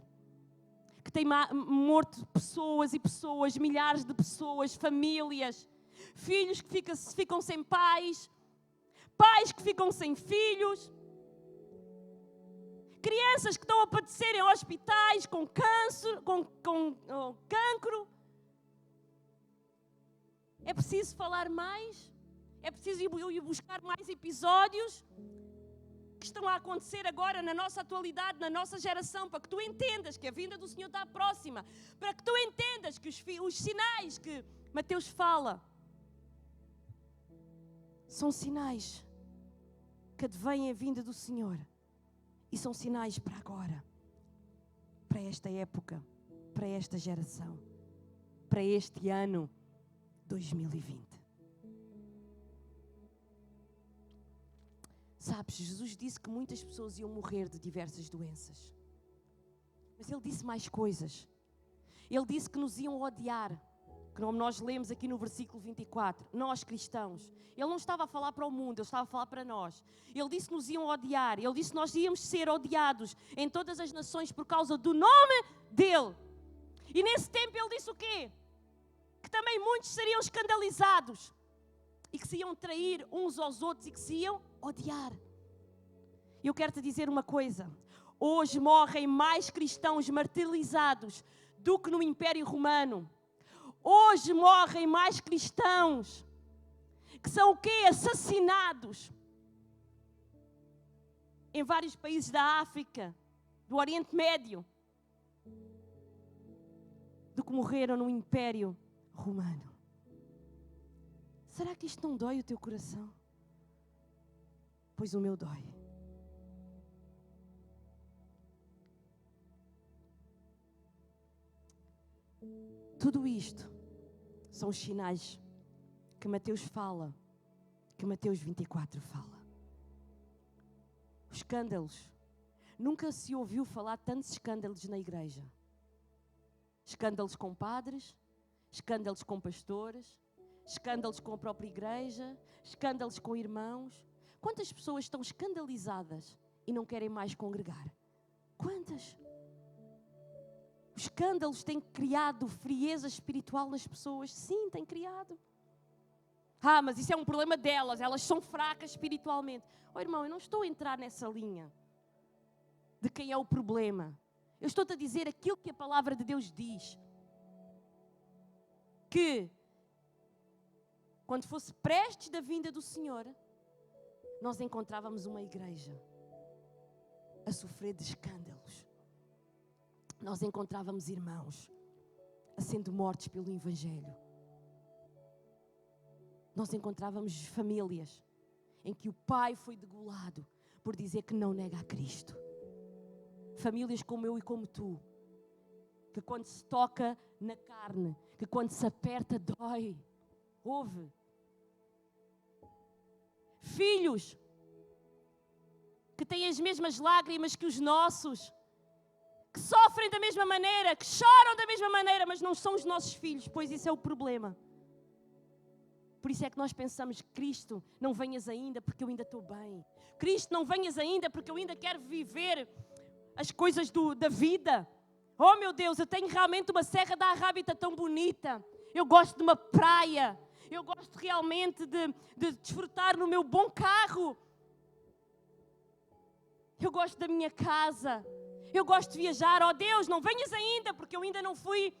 que tem morto pessoas e pessoas, milhares de pessoas, famílias, filhos que ficam sem pais, pais que ficam sem filhos, crianças que estão a padecer em hospitais com câncer, com cancro. É preciso falar mais? É preciso ir buscar mais episódios que estão a acontecer agora na nossa atualidade, na nossa geração, para que tu entendas que a vinda do Senhor está próxima, para que tu entendas que os sinais que Mateus fala são sinais que advêm a vinda do Senhor e são sinais para agora, para esta época, para esta geração, para este ano 2020. Sabes, Jesus disse que muitas pessoas iam morrer de diversas doenças. Mas Ele disse mais coisas. Ele disse que nos iam odiar, que nós lemos aqui no versículo 24, nós cristãos. Ele não estava a falar para o mundo, Ele estava a falar para nós. Ele disse que nos iam odiar, Ele disse que nós íamos ser odiados em todas as nações por causa do nome dEle. E nesse tempo Ele disse o quê? Que também muitos seriam escandalizados e que se iam trair uns aos outros e que se iam odiar. Eu quero te dizer uma coisa. Hoje morrem mais cristãos martirizados do que no Império Romano. Hoje morrem mais cristãos que são o quê? Assassinados em vários países da África, do Oriente Médio, do que morreram no Império Romano. Será que isto não dói o teu coração? Pois o meu dói. Tudo isto são os sinais que Mateus fala, que Mateus 24 fala. Os escândalos. Nunca se ouviu falar tantos escândalos na igreja. Escândalos com padres, escândalos com pastores, escândalos com a própria igreja, escândalos com irmãos. Quantas pessoas estão escandalizadas e não querem mais congregar? Quantas? Os escândalos têm criado frieza espiritual nas pessoas. Sim, têm criado. Ah, mas isso é um problema delas, elas são fracas espiritualmente. Oh, irmão, eu não estou a entrar nessa linha de quem é o problema. Eu estou-te a dizer aquilo que a palavra de Deus diz. Que quando fosse prestes da vinda do Senhor, nós encontrávamos uma igreja a sofrer de escândalos. Nós encontrávamos irmãos a sendo mortos pelo Evangelho. Nós encontrávamos famílias em que o pai foi degolado por dizer que não nega a Cristo. Famílias como eu e como tu, que quando se toca na carne, que quando se aperta dói. Ouve. Filhos que têm as mesmas lágrimas que os nossos, que sofrem da mesma maneira, que choram da mesma maneira, mas não são os nossos filhos, pois isso é o problema. Por isso é que nós pensamos, Cristo, não venhas ainda porque eu ainda estou bem. Cristo, não venhas ainda porque eu ainda quero viver as coisas da vida. Oh meu Deus, eu tenho realmente uma Serra da Arrábida tão bonita. Eu gosto de uma praia. Eu gosto realmente de desfrutar no meu bom carro. Eu gosto da minha casa. Eu gosto de viajar. Oh Deus, não venhas ainda porque eu ainda não fui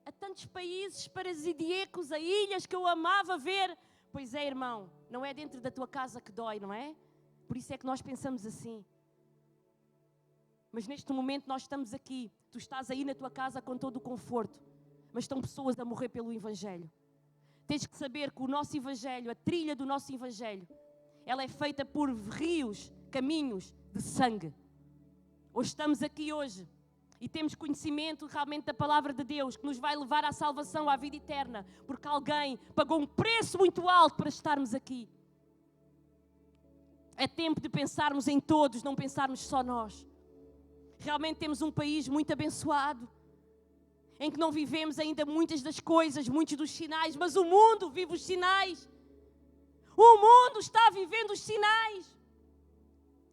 a tantos países paradisíacos, a ilhas que eu amava ver. Pois é, irmão, não é dentro da tua casa que dói, não é? Por isso é que nós pensamos assim. Mas neste momento nós estamos aqui. Tu estás aí na tua casa com todo o conforto. Mas estão pessoas a morrer pelo Evangelho. Tens que saber que o nosso Evangelho, a trilha do nosso Evangelho, ela é feita por rios, caminhos de sangue. Hoje estamos aqui hoje e temos conhecimento realmente da palavra de Deus que nos vai levar à salvação, à vida eterna, porque alguém pagou um preço muito alto para estarmos aqui. É tempo de pensarmos em todos, não pensarmos só nós. Realmente temos um país muito abençoado, em que não vivemos ainda muitas das coisas, muitos dos sinais, mas o mundo vive os sinais. O mundo está vivendo os sinais.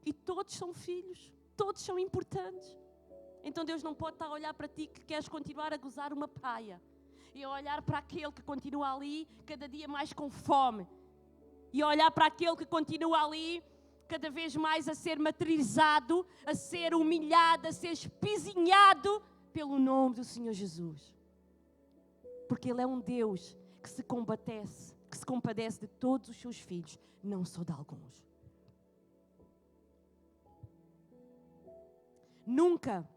E todos são filhos, todos são importantes. Então Deus não pode estar a olhar para ti que queres continuar a gozar uma praia e a olhar para aquele que continua ali cada dia mais com fome e a olhar para aquele que continua ali cada vez mais a ser martirizado, a ser humilhado, a ser espizinhado pelo nome do Senhor Jesus. Porque Ele é um Deus que se compadece de todos os seus filhos, não só de alguns. Nunca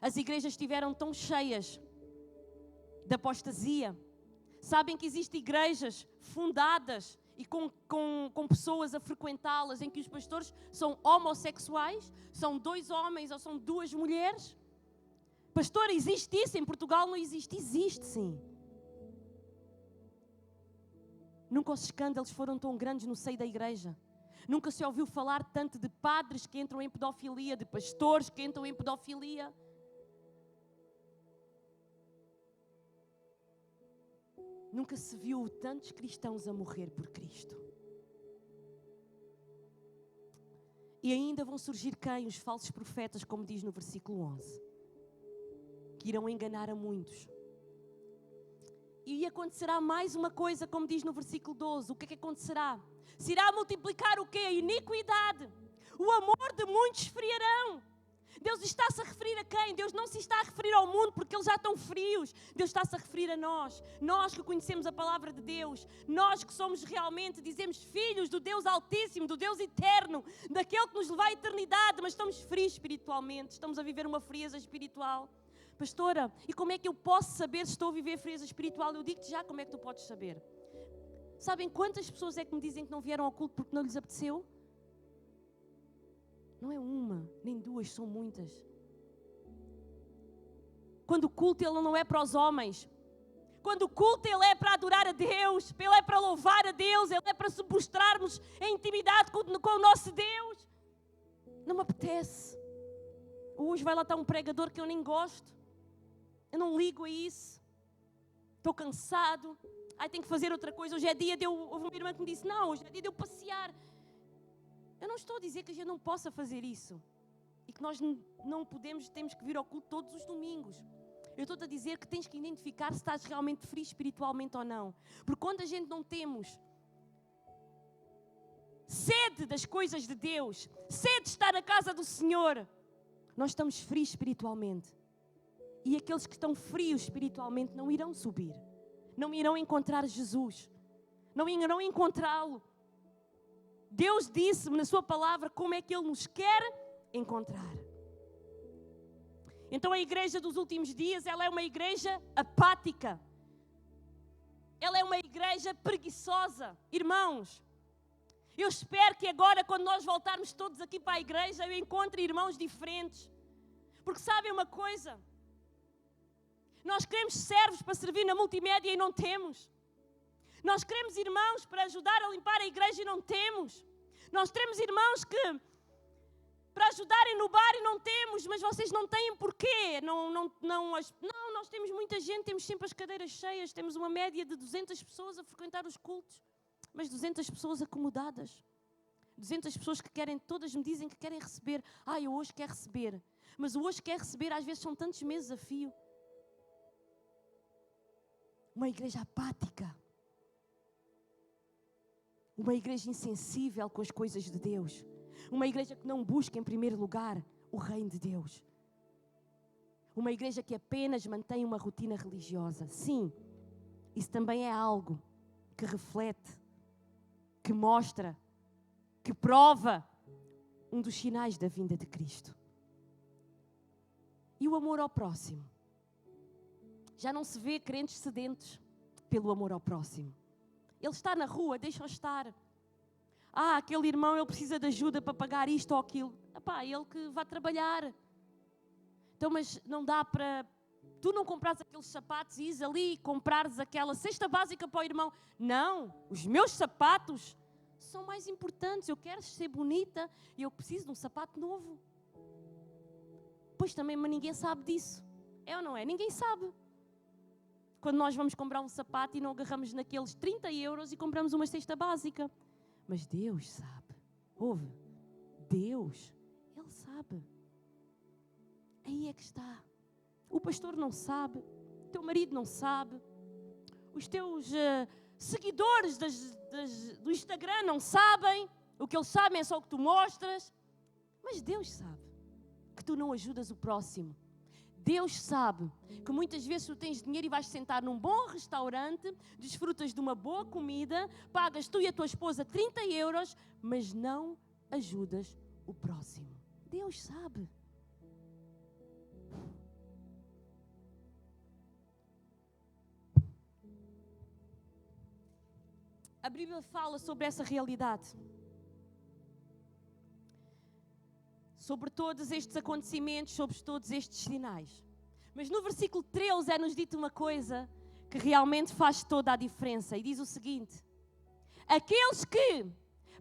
as igrejas estiveram tão cheias de apostasia. Sabem que existem igrejas fundadas e com pessoas a frequentá-las em que os pastores são homossexuais, são 2 homens ou são 2 mulheres? Pastor, existe isso? Em Portugal não existe? Existe, sim. Nunca os escândalos foram tão grandes no seio da igreja. Nunca se ouviu falar tanto de padres que entram em pedofilia, de pastores que entram em pedofilia. Nunca se viu tantos cristãos a morrer por Cristo. E ainda vão surgir quem? Os falsos profetas, como diz no versículo 11. Que irão enganar a muitos. E acontecerá mais uma coisa, como diz no versículo 12. O que é que acontecerá? Se irá multiplicar o quê? A iniquidade. O amor de muitos esfriarão. Deus está-se a referir a quem? Deus não se está a referir ao mundo porque eles já estão frios. Deus está-se a referir a nós. Nós que conhecemos a palavra de Deus. Nós que somos realmente, dizemos, filhos do Deus Altíssimo, do Deus Eterno, daquele que nos leva à eternidade, mas estamos frios espiritualmente. Estamos a viver uma frieza espiritual. Pastora, e como é que eu posso saber se estou a viver frieza espiritual? Eu digo-te já como é que tu podes saber. Sabem quantas pessoas é que me dizem que não vieram ao culto porque não lhes apeteceu? Não é uma, nem 2, são muitas. Quando o culto ele não é para os homens. Quando o culto ele é para adorar a Deus, ele é para louvar a Deus, ele é para se mostrarmos em intimidade com o nosso Deus. Não me apetece. Hoje vai lá estar um pregador que eu nem gosto. Eu não ligo a isso. Estou cansado. Ai, tenho que fazer outra coisa. Hoje é dia de eu... Houve uma irmã que me disse, não, hoje é dia de eu passear. Eu não estou a dizer que a gente não possa fazer isso. E que nós não podemos, temos que vir ao culto todos os domingos. Eu estou-te a dizer que tens que identificar se estás realmente frio espiritualmente ou não. Porque quando a gente não temos sede das coisas de Deus, sede de estar na casa do Senhor, nós estamos frios espiritualmente. E aqueles que estão frios espiritualmente não irão subir. Não irão encontrar Jesus. Não irão encontrá-lo. Deus disse-me na sua palavra como é que Ele nos quer encontrar. Então a igreja dos últimos dias, ela é uma igreja apática. Ela é uma igreja preguiçosa. Irmãos, Eu espero que agora, quando nós voltarmos todos aqui para a igreja, eu encontre irmãos diferentes. Porque sabem uma coisa? Nós queremos servos para servir na multimédia e não temos. Nós queremos irmãos para ajudar a limpar a igreja e não temos. Nós temos irmãos que para ajudarem no bar e não temos, mas vocês não têm porquê. Nós temos muita gente, temos sempre as cadeiras cheias, temos uma média de 200 pessoas a frequentar os cultos, mas 200 pessoas acomodadas. 200 pessoas que querem, todas me dizem que querem receber. Eu hoje quero receber. Mas o hoje quer receber, às vezes são tantos meses a fio. Uma igreja apática. Uma igreja insensível com as coisas de Deus. Uma igreja que não busca em primeiro lugar o reino de Deus. Uma igreja que apenas mantém uma rotina religiosa. Sim, isso também é algo que reflete, que mostra, que prova um dos sinais da vinda de Cristo. E o amor ao próximo? Já não se vê crentes sedentos pelo amor ao próximo. Ele está na rua, deixa-o estar. Aquele irmão, ele precisa de ajuda para pagar isto ou aquilo. Ele que vai trabalhar. Então, mas não dá para... Tu não comprares aqueles sapatos e ires ali e comprares aquela cesta básica para o irmão. Não, os meus sapatos são mais importantes. Eu quero ser bonita e eu preciso de um sapato novo. Pois também, mas ninguém sabe disso. É ou não é? Ninguém sabe. Quando nós vamos comprar um sapato e não agarramos naqueles 30 euros e compramos uma cesta básica. Mas Deus sabe. Ouve. Deus, Ele sabe. Aí é que está. O pastor não sabe. O teu marido não sabe. Os teus seguidores do Instagram não sabem. O que eles sabem é só o que tu mostras. Mas Deus sabe que tu não ajudas o próximo. Deus sabe que muitas vezes tu tens dinheiro e vais sentar num bom restaurante, desfrutas de uma boa comida, pagas tu e a tua esposa 30 euros, mas não ajudas o próximo. Deus sabe. A Bíblia fala sobre essa realidade. Sobre todos estes acontecimentos, sobre todos estes sinais. Mas no versículo 13 é-nos dito uma coisa que realmente faz toda a diferença. E diz o seguinte: aqueles que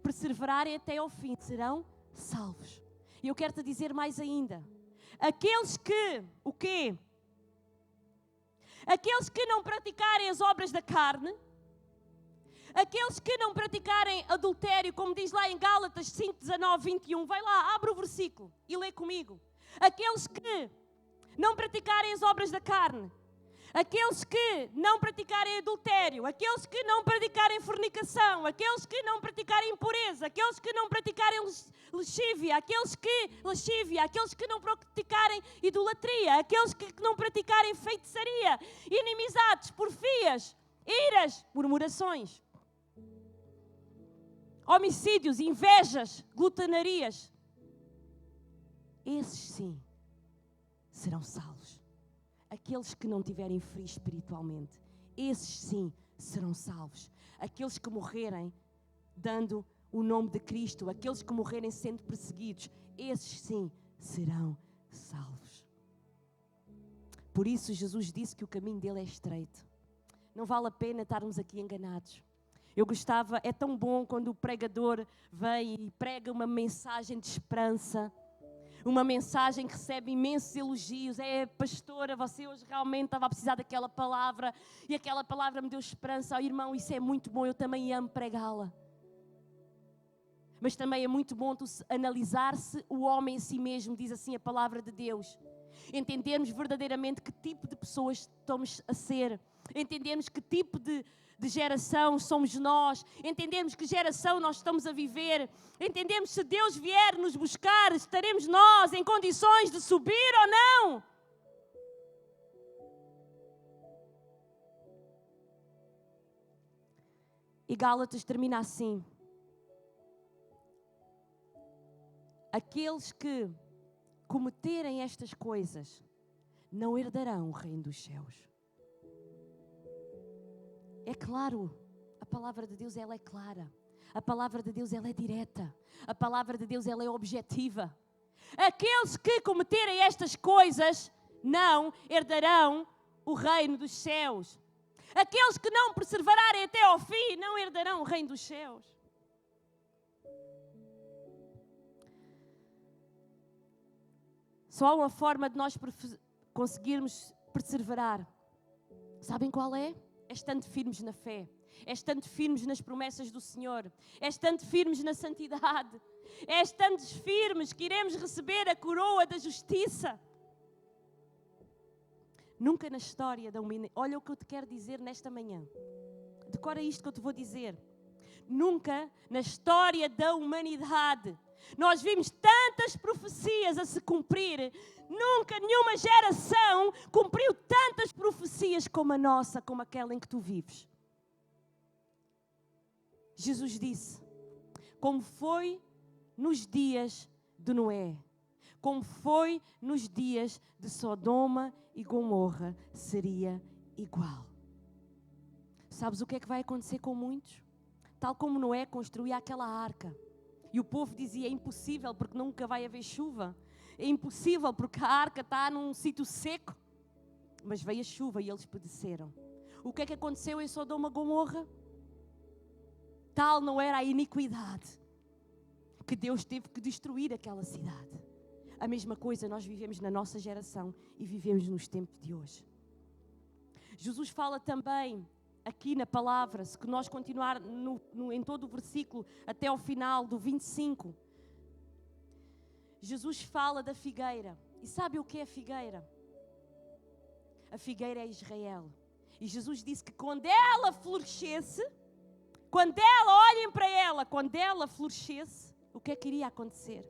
perseverarem até ao fim serão salvos. E eu quero-te dizer mais ainda. Aqueles que, o quê? Aqueles que não praticarem as obras da carne, aqueles que não praticarem adultério, como diz lá em Gálatas 5, 19, 21, vai lá, abre o versículo e lê comigo. Aqueles que não praticarem as obras da carne, aqueles que não praticarem adultério, aqueles que não praticarem fornicação, aqueles que não praticarem impureza, aqueles que não praticarem lascívia, aqueles que não praticarem idolatria, aqueles que não praticarem feitiçaria, inimizades, porfias, iras, murmurações, homicídios, invejas, glutonarias, esses sim serão salvos. Aqueles que não tiverem frio espiritualmente, esses sim serão salvos. Aqueles que morrerem dando o nome de Cristo, aqueles que morrerem sendo perseguidos, esses sim serão salvos. Por isso Jesus disse que o caminho dele é estreito. Não vale a pena estarmos aqui enganados. Eu gostava, é tão bom quando o pregador vem e prega uma mensagem de esperança, uma mensagem que recebe imensos elogios. Pastora, você hoje realmente estava a precisar daquela palavra e aquela palavra me deu esperança. Irmão, isso é muito bom, eu também amo pregá-la. Mas também é muito bom tu analisar-se o homem em si mesmo, diz assim a palavra de Deus. Entendermos verdadeiramente que tipo de pessoas estamos a ser. Entendermos que tipo de geração somos nós. Entendermos que geração nós estamos a viver. Entendermos se Deus vier nos buscar, estaremos nós em condições de subir ou não. E Gálatas termina assim: aqueles que cometerem estas coisas não herdarão o reino dos céus. É claro, a palavra de Deus ela é clara. A palavra de Deus, ela é direta. A palavra de Deus, ela é objetiva. Aqueles que cometerem estas coisas não herdarão o reino dos céus. Aqueles que não perseverarem até ao fim não herdarão o reino dos céus. Só há uma forma de nós conseguirmos perseverar. Sabem qual é? É estando firmes na fé. É estando firmes nas promessas do Senhor. É estando firmes na santidade. É estando firmes que iremos receber a coroa da justiça. Nunca na história da humanidade... Olha o que eu te quero dizer nesta manhã. Decora isto que eu te vou dizer. Nunca na história da humanidade nós vimos tantas profecias a se cumprir. Nunca nenhuma geração cumpriu tantas profecias como a nossa, como aquela em que tu vives. Jesus disse, como foi nos dias de Noé, como foi nos dias de Sodoma e Gomorra, seria igual. Sabes o que é que vai acontecer com muitos? Tal como Noé construía aquela arca. E o povo dizia, é impossível porque nunca vai haver chuva. É impossível porque a arca está num sítio seco. Mas veio a chuva e eles padeceram. O que é que aconteceu em Sodoma e Gomorra? Tal não era a iniquidade que Deus teve que destruir aquela cidade. A mesma coisa nós vivemos na nossa geração e vivemos nos tempos de hoje. Jesus fala também aqui na palavra, se nós continuar em todo o versículo até ao final do 25, Jesus fala da figueira. E sabe o que é a figueira? A figueira é Israel. E Jesus disse que quando ela florescesse, olhem para ela, quando ela florescesse, o que é que iria acontecer?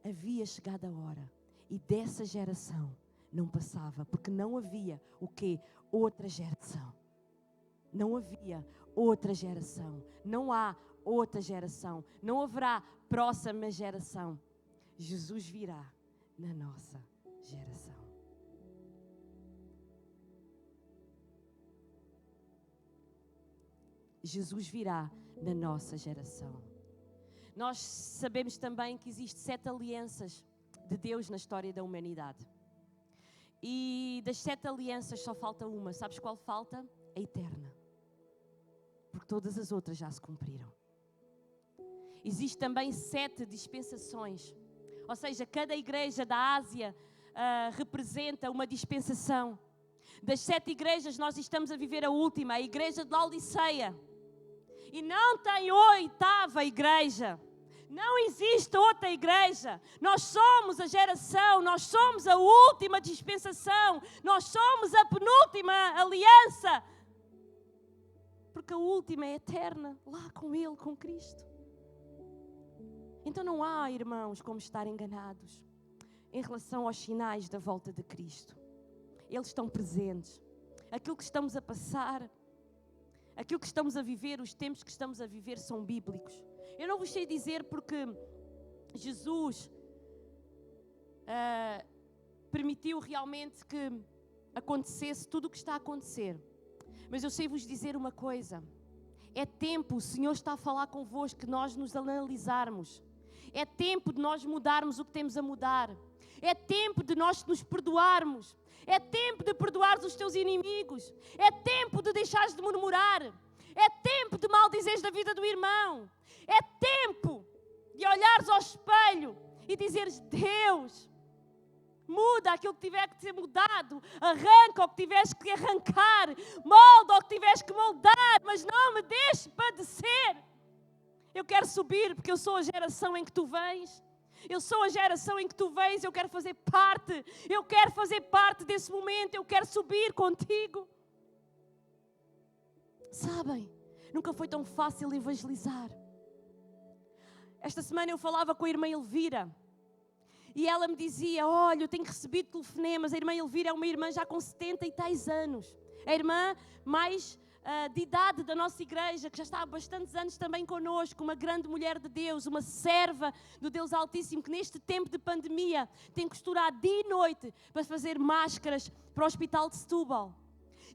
Havia chegado a hora e dessa geração não passava, porque não havia o quê? Outra geração. Não havia outra geração. Não há outra geração. Não haverá próxima geração. Jesus virá na nossa geração. Jesus virá na nossa geração. Nós sabemos também que existem 7 alianças de Deus na história da humanidade. E das 7 alianças só falta uma. Sabes qual falta? A eterna. Porque todas as outras já se cumpriram. Existem também 7 dispensações. Ou seja, cada igreja da Ásia representa uma dispensação. Das 7 igrejas nós estamos a viver a última, a igreja de Laodiceia. E não tem 8ª igreja. Não existe outra igreja. Nós somos a geração, nós somos a última dispensação, nós somos a penúltima aliança. Porque a última é eterna, lá com Ele, com Cristo. Então não há, irmãos, como estar enganados em relação aos sinais da volta de Cristo. Eles estão presentes. Aquilo que estamos a passar, aquilo que estamos a viver, os tempos que estamos a viver são bíblicos. Eu não vos sei dizer porque Jesus permitiu realmente que acontecesse tudo o que está a acontecer. Mas eu sei vos dizer uma coisa. É tempo, o Senhor está a falar convosco, que nós nos analisarmos. É tempo de nós mudarmos o que temos a mudar. É tempo de nós nos perdoarmos. É tempo de perdoares os teus inimigos. É tempo de deixares de murmurar. É tempo de maldizeres da vida do irmão. É tempo de olhares ao espelho e dizeres: Deus, muda aquilo que tiver que ser mudado, arranca o que tiveres que arrancar, molda o que tiveres que moldar, mas não me deixes padecer. Eu quero subir porque eu sou a geração em que tu vens. Eu sou a geração em que tu vens, eu quero fazer parte. Eu quero fazer parte desse momento, eu quero subir contigo. Sabem, nunca foi tão fácil evangelizar. Esta semana eu falava com a irmã Elvira e ela me dizia: olha, eu tenho recebido telefonemas. A irmã Elvira é uma irmã já com 70 e tais anos. A irmã mais de idade da nossa igreja, que já está há bastantes anos também connosco, uma grande mulher de Deus, uma serva do Deus Altíssimo, que neste tempo de pandemia tem costurado dia e noite para fazer máscaras para o hospital de Setúbal.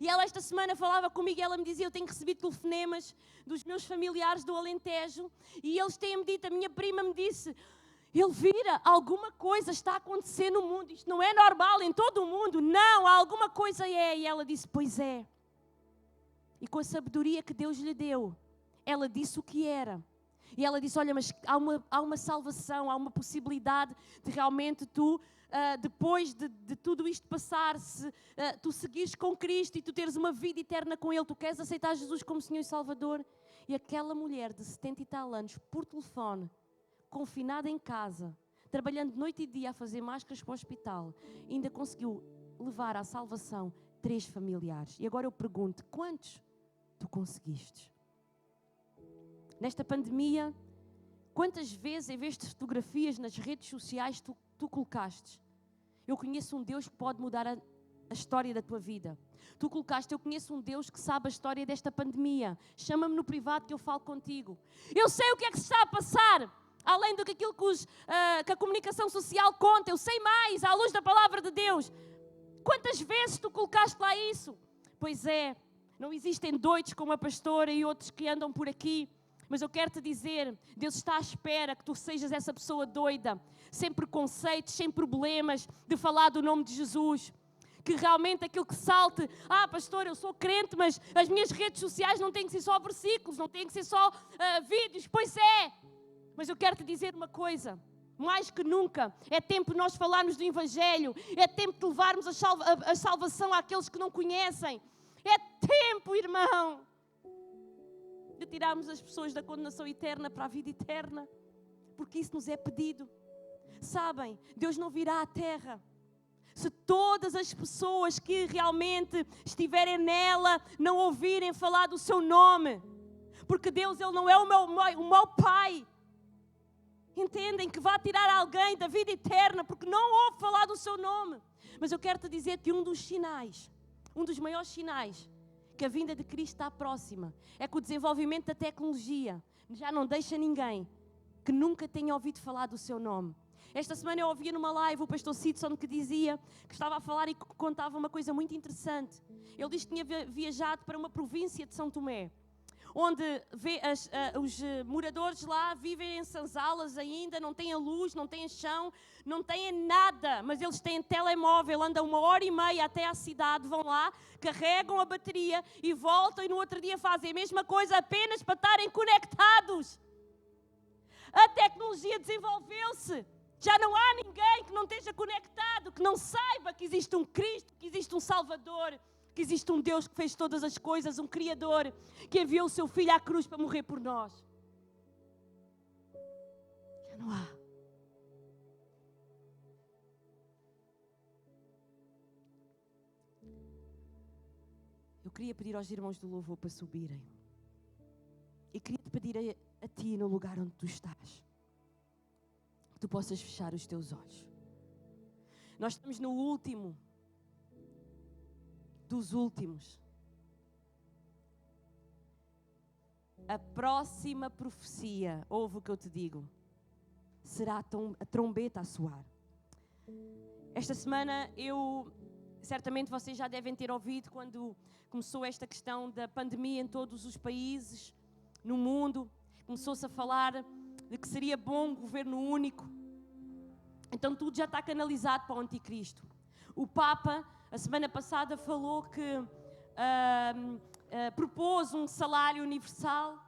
E ela esta semana falava comigo e ela me dizia, eu tenho recebido telefonemas dos meus familiares do Alentejo e eles têm-me dito, a minha prima me disse, Elvira, alguma coisa está a acontecer no mundo, isto não é normal em todo o mundo, não, alguma coisa é. E ela disse, pois é. E com a sabedoria que Deus lhe deu, ela disse o que era. E ela disse, olha, mas há uma salvação, há uma possibilidade de realmente tu, depois de tudo isto passar, se tu seguires com Cristo e tu teres uma vida eterna com Ele, tu queres aceitar Jesus como Senhor e Salvador? E aquela mulher de 70 e tal anos, por telefone, confinada em casa, trabalhando noite e dia a fazer máscaras para o hospital, ainda conseguiu levar à salvação 3 familiares. E agora eu pergunto, quantos tu conseguiste? Nesta pandemia, quantas vezes, em vez de fotografias nas redes sociais, tu colocaste? Eu conheço um Deus que pode mudar a história da tua vida. Tu colocaste, eu conheço um Deus que sabe a história desta pandemia. Chama-me no privado que eu falo contigo. Eu sei o que é que se está a passar, além do que aquilo que a comunicação social conta. Eu sei mais, à luz da palavra de Deus. Quantas vezes tu colocaste lá isso? Pois é, não existem doidos como a pastora e outros que andam por aqui. Mas eu quero te dizer, Deus está à espera que tu sejas essa pessoa doida, sem preconceitos, sem problemas, de falar do nome de Jesus. Que realmente aquilo que salte, pastor, eu sou crente, mas as minhas redes sociais não têm que ser só versículos, não têm que ser só vídeos. Pois é, mas eu quero te dizer uma coisa, mais que nunca, é tempo de nós falarmos do Evangelho, é tempo de levarmos a salvação àqueles que não conhecem. É tempo, irmão, de tirarmos as pessoas da condenação eterna para a vida eterna, porque isso nos é pedido. Sabem, Deus não virá à terra se todas as pessoas que realmente estiverem nela não ouvirem falar do seu nome, porque Deus, Ele não é o meu Pai. Entendem que vai tirar alguém da vida eterna porque não ouve falar do seu nome. Mas eu quero te dizer que um dos sinais, um dos maiores sinais que a vinda de Cristo está próxima, é que o desenvolvimento da tecnologia já não deixa ninguém que nunca tenha ouvido falar do seu nome. Esta semana eu ouvia numa live o pastor Sidson que dizia, que estava a falar e que contava uma coisa muito interessante. Ele disse que tinha viajado para uma província de São Tomé, onde os moradores lá vivem em senzalas ainda, não têm a luz, não têm chão, não têm nada, mas eles têm telemóvel, andam 1h30 até à cidade, vão lá, carregam a bateria e voltam e no outro dia fazem a mesma coisa apenas para estarem conectados. A tecnologia desenvolveu-se. Já não há ninguém que não esteja conectado, que não saiba que existe um Cristo, que existe um Salvador, que existe um Deus que fez todas as coisas, um Criador, que enviou o seu Filho à cruz para morrer por nós. Já não há. Eu queria pedir aos irmãos do louvor para subirem. E queria te pedir a ti, no lugar onde tu estás, que tu possas fechar os teus olhos. Nós estamos no último dos últimos. A próxima profecia, ouve o que eu te digo, será a trombeta a soar. Esta semana certamente vocês já devem ter ouvido quando começou esta questão da pandemia em todos os países, no mundo, começou-se a falar de que seria bom um governo único. Então tudo já está canalizado para o anticristo. O Papa, a semana passada, falou que propôs um salário universal.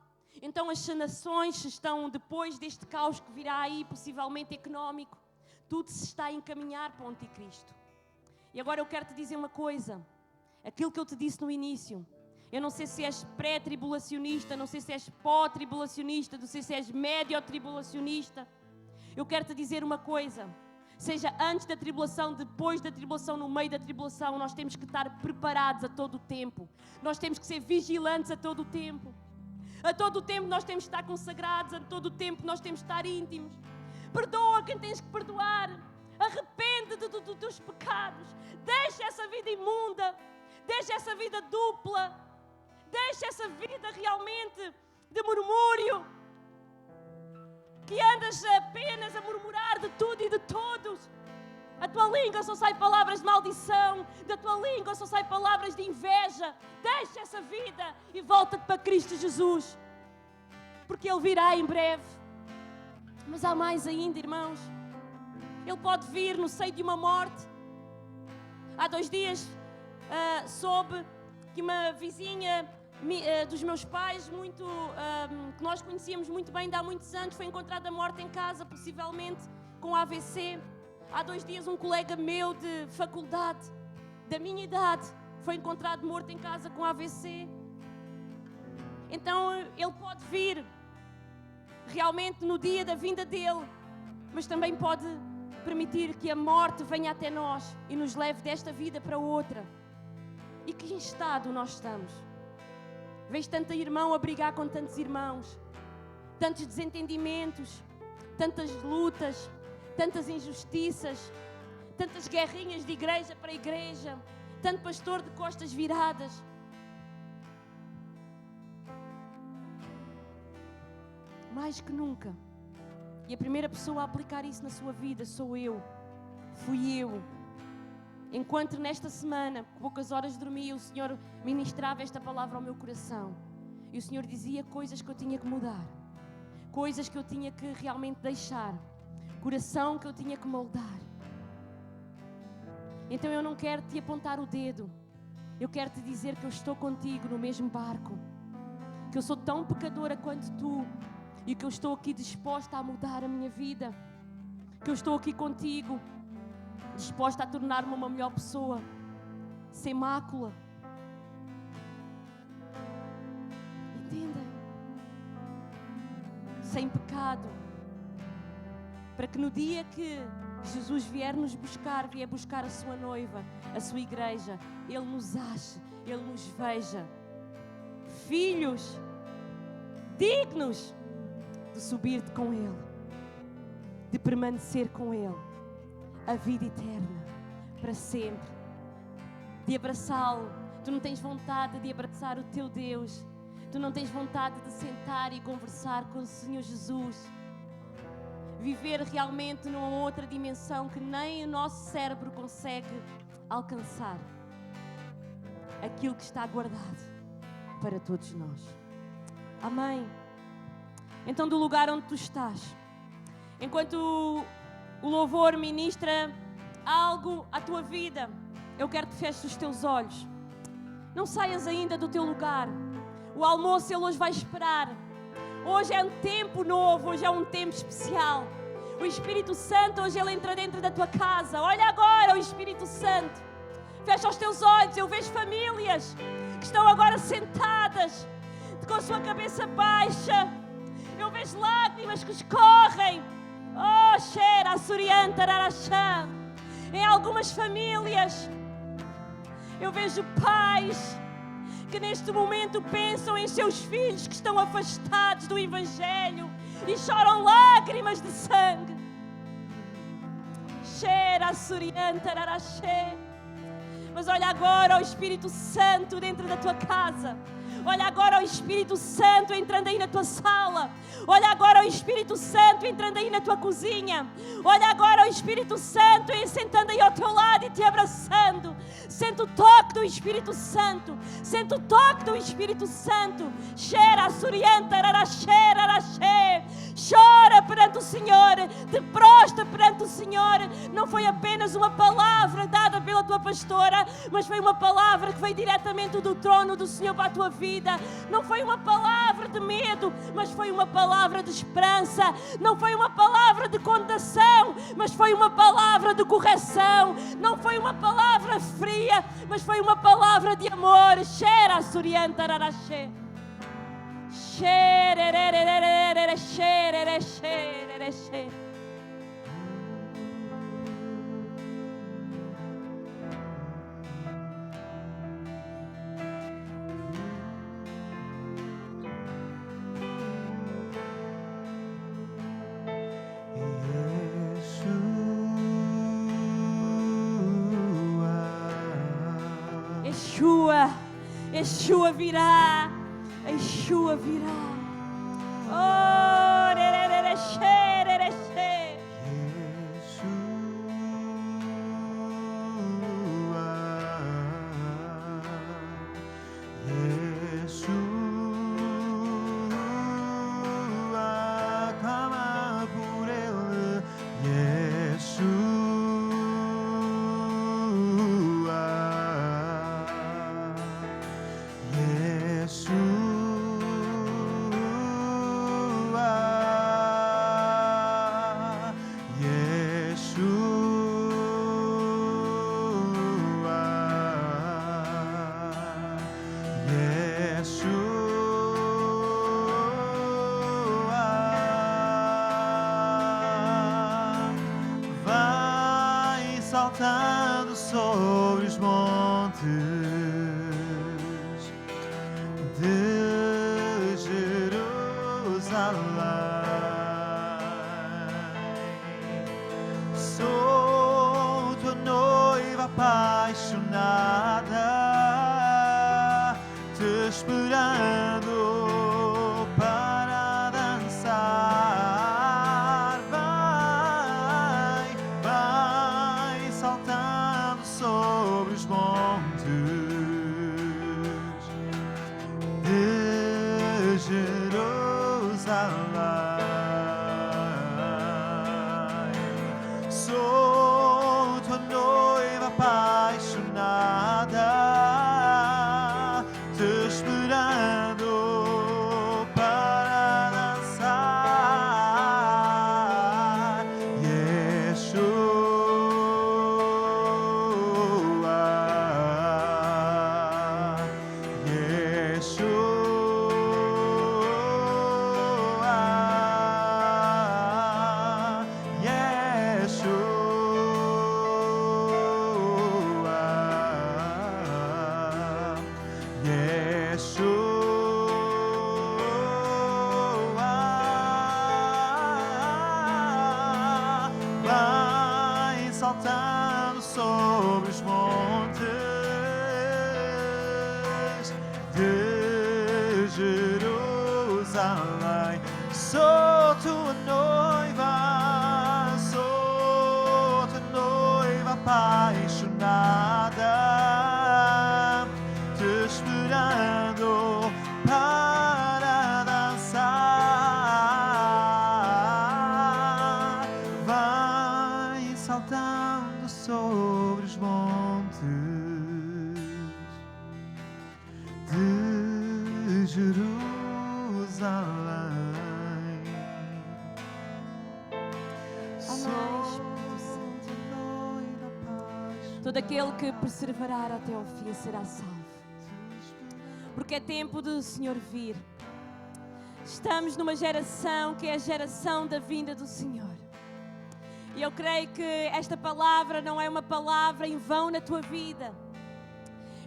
Então as nações estão, depois deste caos que virá aí, possivelmente económico, tudo se está a encaminhar para o anticristo. E agora eu quero te dizer uma coisa, aquilo que eu te disse no início. Eu não sei se és pré-tribulacionista, não sei se és pó-tribulacionista, não sei se és médio-tribulacionista. Eu quero te dizer uma coisa, seja antes da tribulação, depois da tribulação, no meio da tribulação, nós temos que estar preparados a todo o tempo. Nós temos que ser vigilantes a todo o tempo. A todo o tempo nós temos que estar consagrados, a todo o tempo nós temos que estar íntimos. Perdoa quem tens que perdoar. Arrepende dos teus pecados. Deixa essa vida imunda. Deixa essa vida dupla. Deixa essa vida realmente de murmúrio, que andas apenas a murmurar de tudo e de todos. A tua língua só sai palavras de maldição, da tua língua só sai palavras de inveja, igreja, deixa essa vida e volta-te para Cristo Jesus, porque Ele virá em breve. Mas há mais ainda, irmãos. Ele pode vir no seio de uma morte. Há 2 dias soube que uma vizinha dos meus pais, que nós conhecíamos muito bem de há muitos anos, foi encontrada morta em casa, possivelmente com AVC. Há 2 dias um colega meu de faculdade, da minha idade, foi encontrado morto em casa com AVC. Então ele pode vir realmente no dia da vinda dele, mas também pode permitir que a morte venha até nós e nos leve desta vida para outra. E que estado nós estamos? Vejo tanta irmão a brigar com tantos irmãos, tantos desentendimentos, tantas lutas, tantas injustiças, tantas guerrinhas de igreja para igreja, tanto pastor de costas viradas. Mais que nunca. E a primeira pessoa a aplicar isso na sua vida sou eu. Fui eu. Enquanto nesta semana, poucas horas dormia, o Senhor ministrava esta palavra ao meu coração. E o Senhor dizia coisas que eu tinha que mudar. Coisas que eu tinha que realmente deixar. Coração que eu tinha que moldar. Então eu não quero te apontar o dedo. Eu quero te dizer que eu estou contigo no mesmo barco. Que eu sou tão pecadora quanto tu. E que eu estou aqui disposta a mudar a minha vida. Que eu estou aqui contigo, disposta a tornar-me uma melhor pessoa, sem mácula. Entendem? Sem pecado. Para que no dia que Jesus vier nos buscar, vier buscar a sua noiva, a sua igreja, Ele nos ache, Ele nos veja filhos dignos de subir com Ele, de permanecer com Ele a vida eterna, para sempre, de abraçá-lo. Tu não tens vontade de abraçar o teu Deus, tu não tens vontade de sentar e conversar com o Senhor Jesus, viver realmente numa outra dimensão que nem o nosso cérebro consegue alcançar, aquilo que está guardado para todos nós. Amém? Então, do lugar onde tu estás, enquanto o louvor ministra algo à tua vida, eu quero que feches os teus olhos. Não saias ainda do teu lugar. O almoço Ele hoje vai esperar. Hoje é um tempo novo, hoje é um tempo especial. O Espírito Santo, hoje Ele entra dentro da tua casa. Olha agora o Espírito Santo. Fecha os teus olhos. Eu vejo famílias que estão agora sentadas, com a sua cabeça baixa. Eu vejo lágrimas que escorrem. Oh, cheira, Surianta, Raraxá. Em algumas famílias, eu vejo pais que neste momento pensam em seus filhos que estão afastados do Evangelho e choram lágrimas de sangue. Cheira, Surianta, Raraxé. Mas olha agora o Espírito Santo dentro da tua casa. Olha agora o Espírito Santo entrando aí na tua sala. Olha agora o Espírito Santo entrando aí na tua cozinha. Olha agora o Espírito Santo sentando aí ao teu lado e te abraçando. Sente o toque do Espírito Santo. Sente o toque do Espírito Santo. Cheira, surienta, raraxé, raraxé. Chora perante o Senhor. Te prostra perante o Senhor. Não foi apenas uma palavra dada pela tua pastora, mas foi uma palavra que veio diretamente do trono do Senhor para a tua vida. Não foi uma palavra de medo, mas foi uma palavra de esperança. Não foi uma palavra de condenação, mas foi uma palavra de correção. Não foi uma palavra fria, mas foi uma palavra de amor. Cheira, surianta, raraxé. Xerererererere, xerere, xerere, xerere. Yeshua virá. Yeshua virá. Oh, rerere, xerere, xerere. saltando sobre os montes de Jerusalém. Sou tua noiva apaixonada, te esperando para dançar. Vai, vai saltando sobre os montes de Jerusalém. Sou tua noiva apaixonada, te esperando para dançar. Vai saltando sobre os montes de Jerusalém. Sou tua noiva apaixonada, te esperando para dançar. Vai saltando sobre os montes de Jerusalém. Todo aquele que perseverar até ao fim será salvo. Porque é tempo do Senhor vir. Estamos numa geração que é a geração da vinda do Senhor. E eu creio que esta palavra não é uma palavra em vão na tua vida.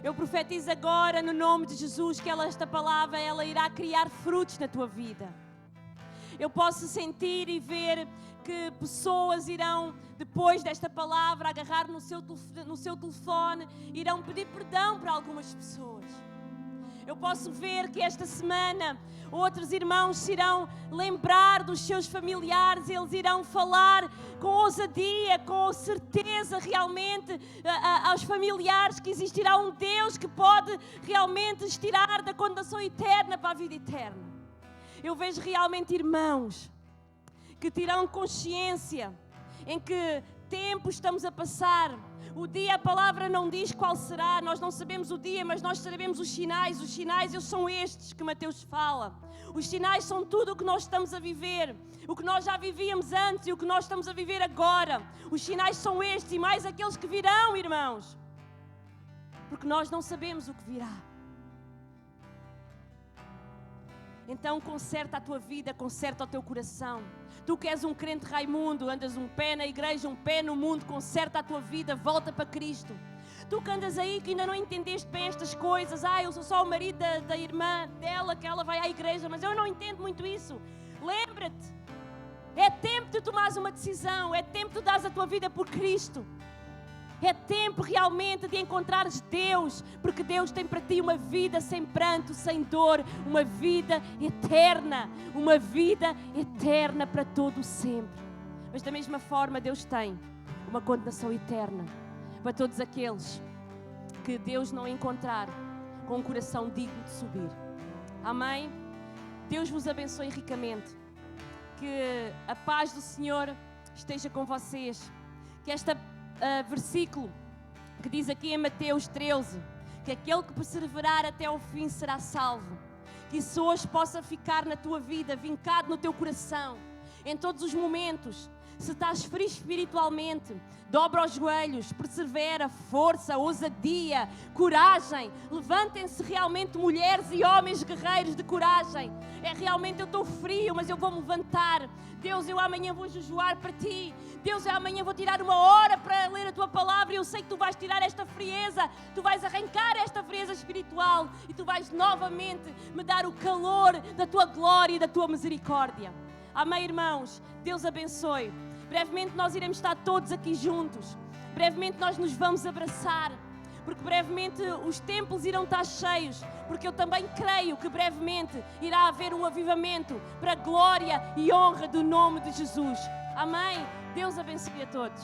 Eu profetizo agora no nome de Jesus que esta palavra ela irá criar frutos na tua vida. Eu posso sentir e ver que pessoas irão, depois desta palavra, agarrar no seu telefone, irão pedir perdão para algumas pessoas. Eu posso ver que esta semana outros irmãos se irão lembrar dos seus familiares, eles irão falar com ousadia, com certeza realmente aos familiares que existirá um Deus que pode realmente os tirar da condenação eterna para a vida eterna. Eu vejo realmente irmãos que terão consciência em que tempo estamos a passar. O dia, a palavra não diz qual será, nós não sabemos o dia, mas nós sabemos os sinais. Os sinais são estes que Mateus fala. Os sinais são tudo o que nós estamos a viver, o que nós já vivíamos antes e o que nós estamos a viver agora. Os sinais são estes e mais aqueles que virão, irmãos, porque nós não sabemos o que virá. Então conserta a tua vida, conserta o teu coração. Tu que és um crente Raimundo, andas um pé na igreja, um pé no mundo, conserta a tua vida, volta para Cristo. Tu que andas aí que ainda não entendeste bem estas coisas, eu sou só o marido da irmã dela, que ela vai à igreja, mas eu não entendo muito isso. Lembra-te, é tempo de tomares uma decisão, é tempo de dares a tua vida por Cristo. É tempo realmente de encontrares Deus, porque Deus tem para ti uma vida sem pranto, sem dor, uma vida eterna para todo o sempre. Mas da mesma forma Deus tem uma condenação eterna para todos aqueles que Deus não encontrar com um coração digno de subir. Amém? Deus vos abençoe ricamente, que a paz do Senhor esteja com vocês, que esta versículo que diz aqui em Mateus 13, que aquele que perseverar até ao fim será salvo, que isso hoje possa ficar na tua vida, vincado no teu coração, em todos os momentos. Se estás frio espiritualmente, dobra os joelhos, persevera, força, ousadia, coragem. Levantem-se realmente mulheres e homens guerreiros de coragem. É realmente, eu estou frio, mas eu vou me levantar. Deus, eu amanhã vou jejuar para Ti. Deus, eu amanhã vou tirar 1 hora para ler a Tua palavra e eu sei que Tu vais tirar esta frieza, Tu vais arrancar esta frieza espiritual e Tu vais novamente me dar o calor da Tua glória e da Tua misericórdia. Amém, irmãos? Deus abençoe. Brevemente nós iremos estar todos aqui juntos. Brevemente nós nos vamos abraçar. Porque brevemente os templos irão estar cheios. Porque eu também creio que brevemente irá haver um avivamento para a glória e honra do nome de Jesus. Amém? Deus abençoe a todos.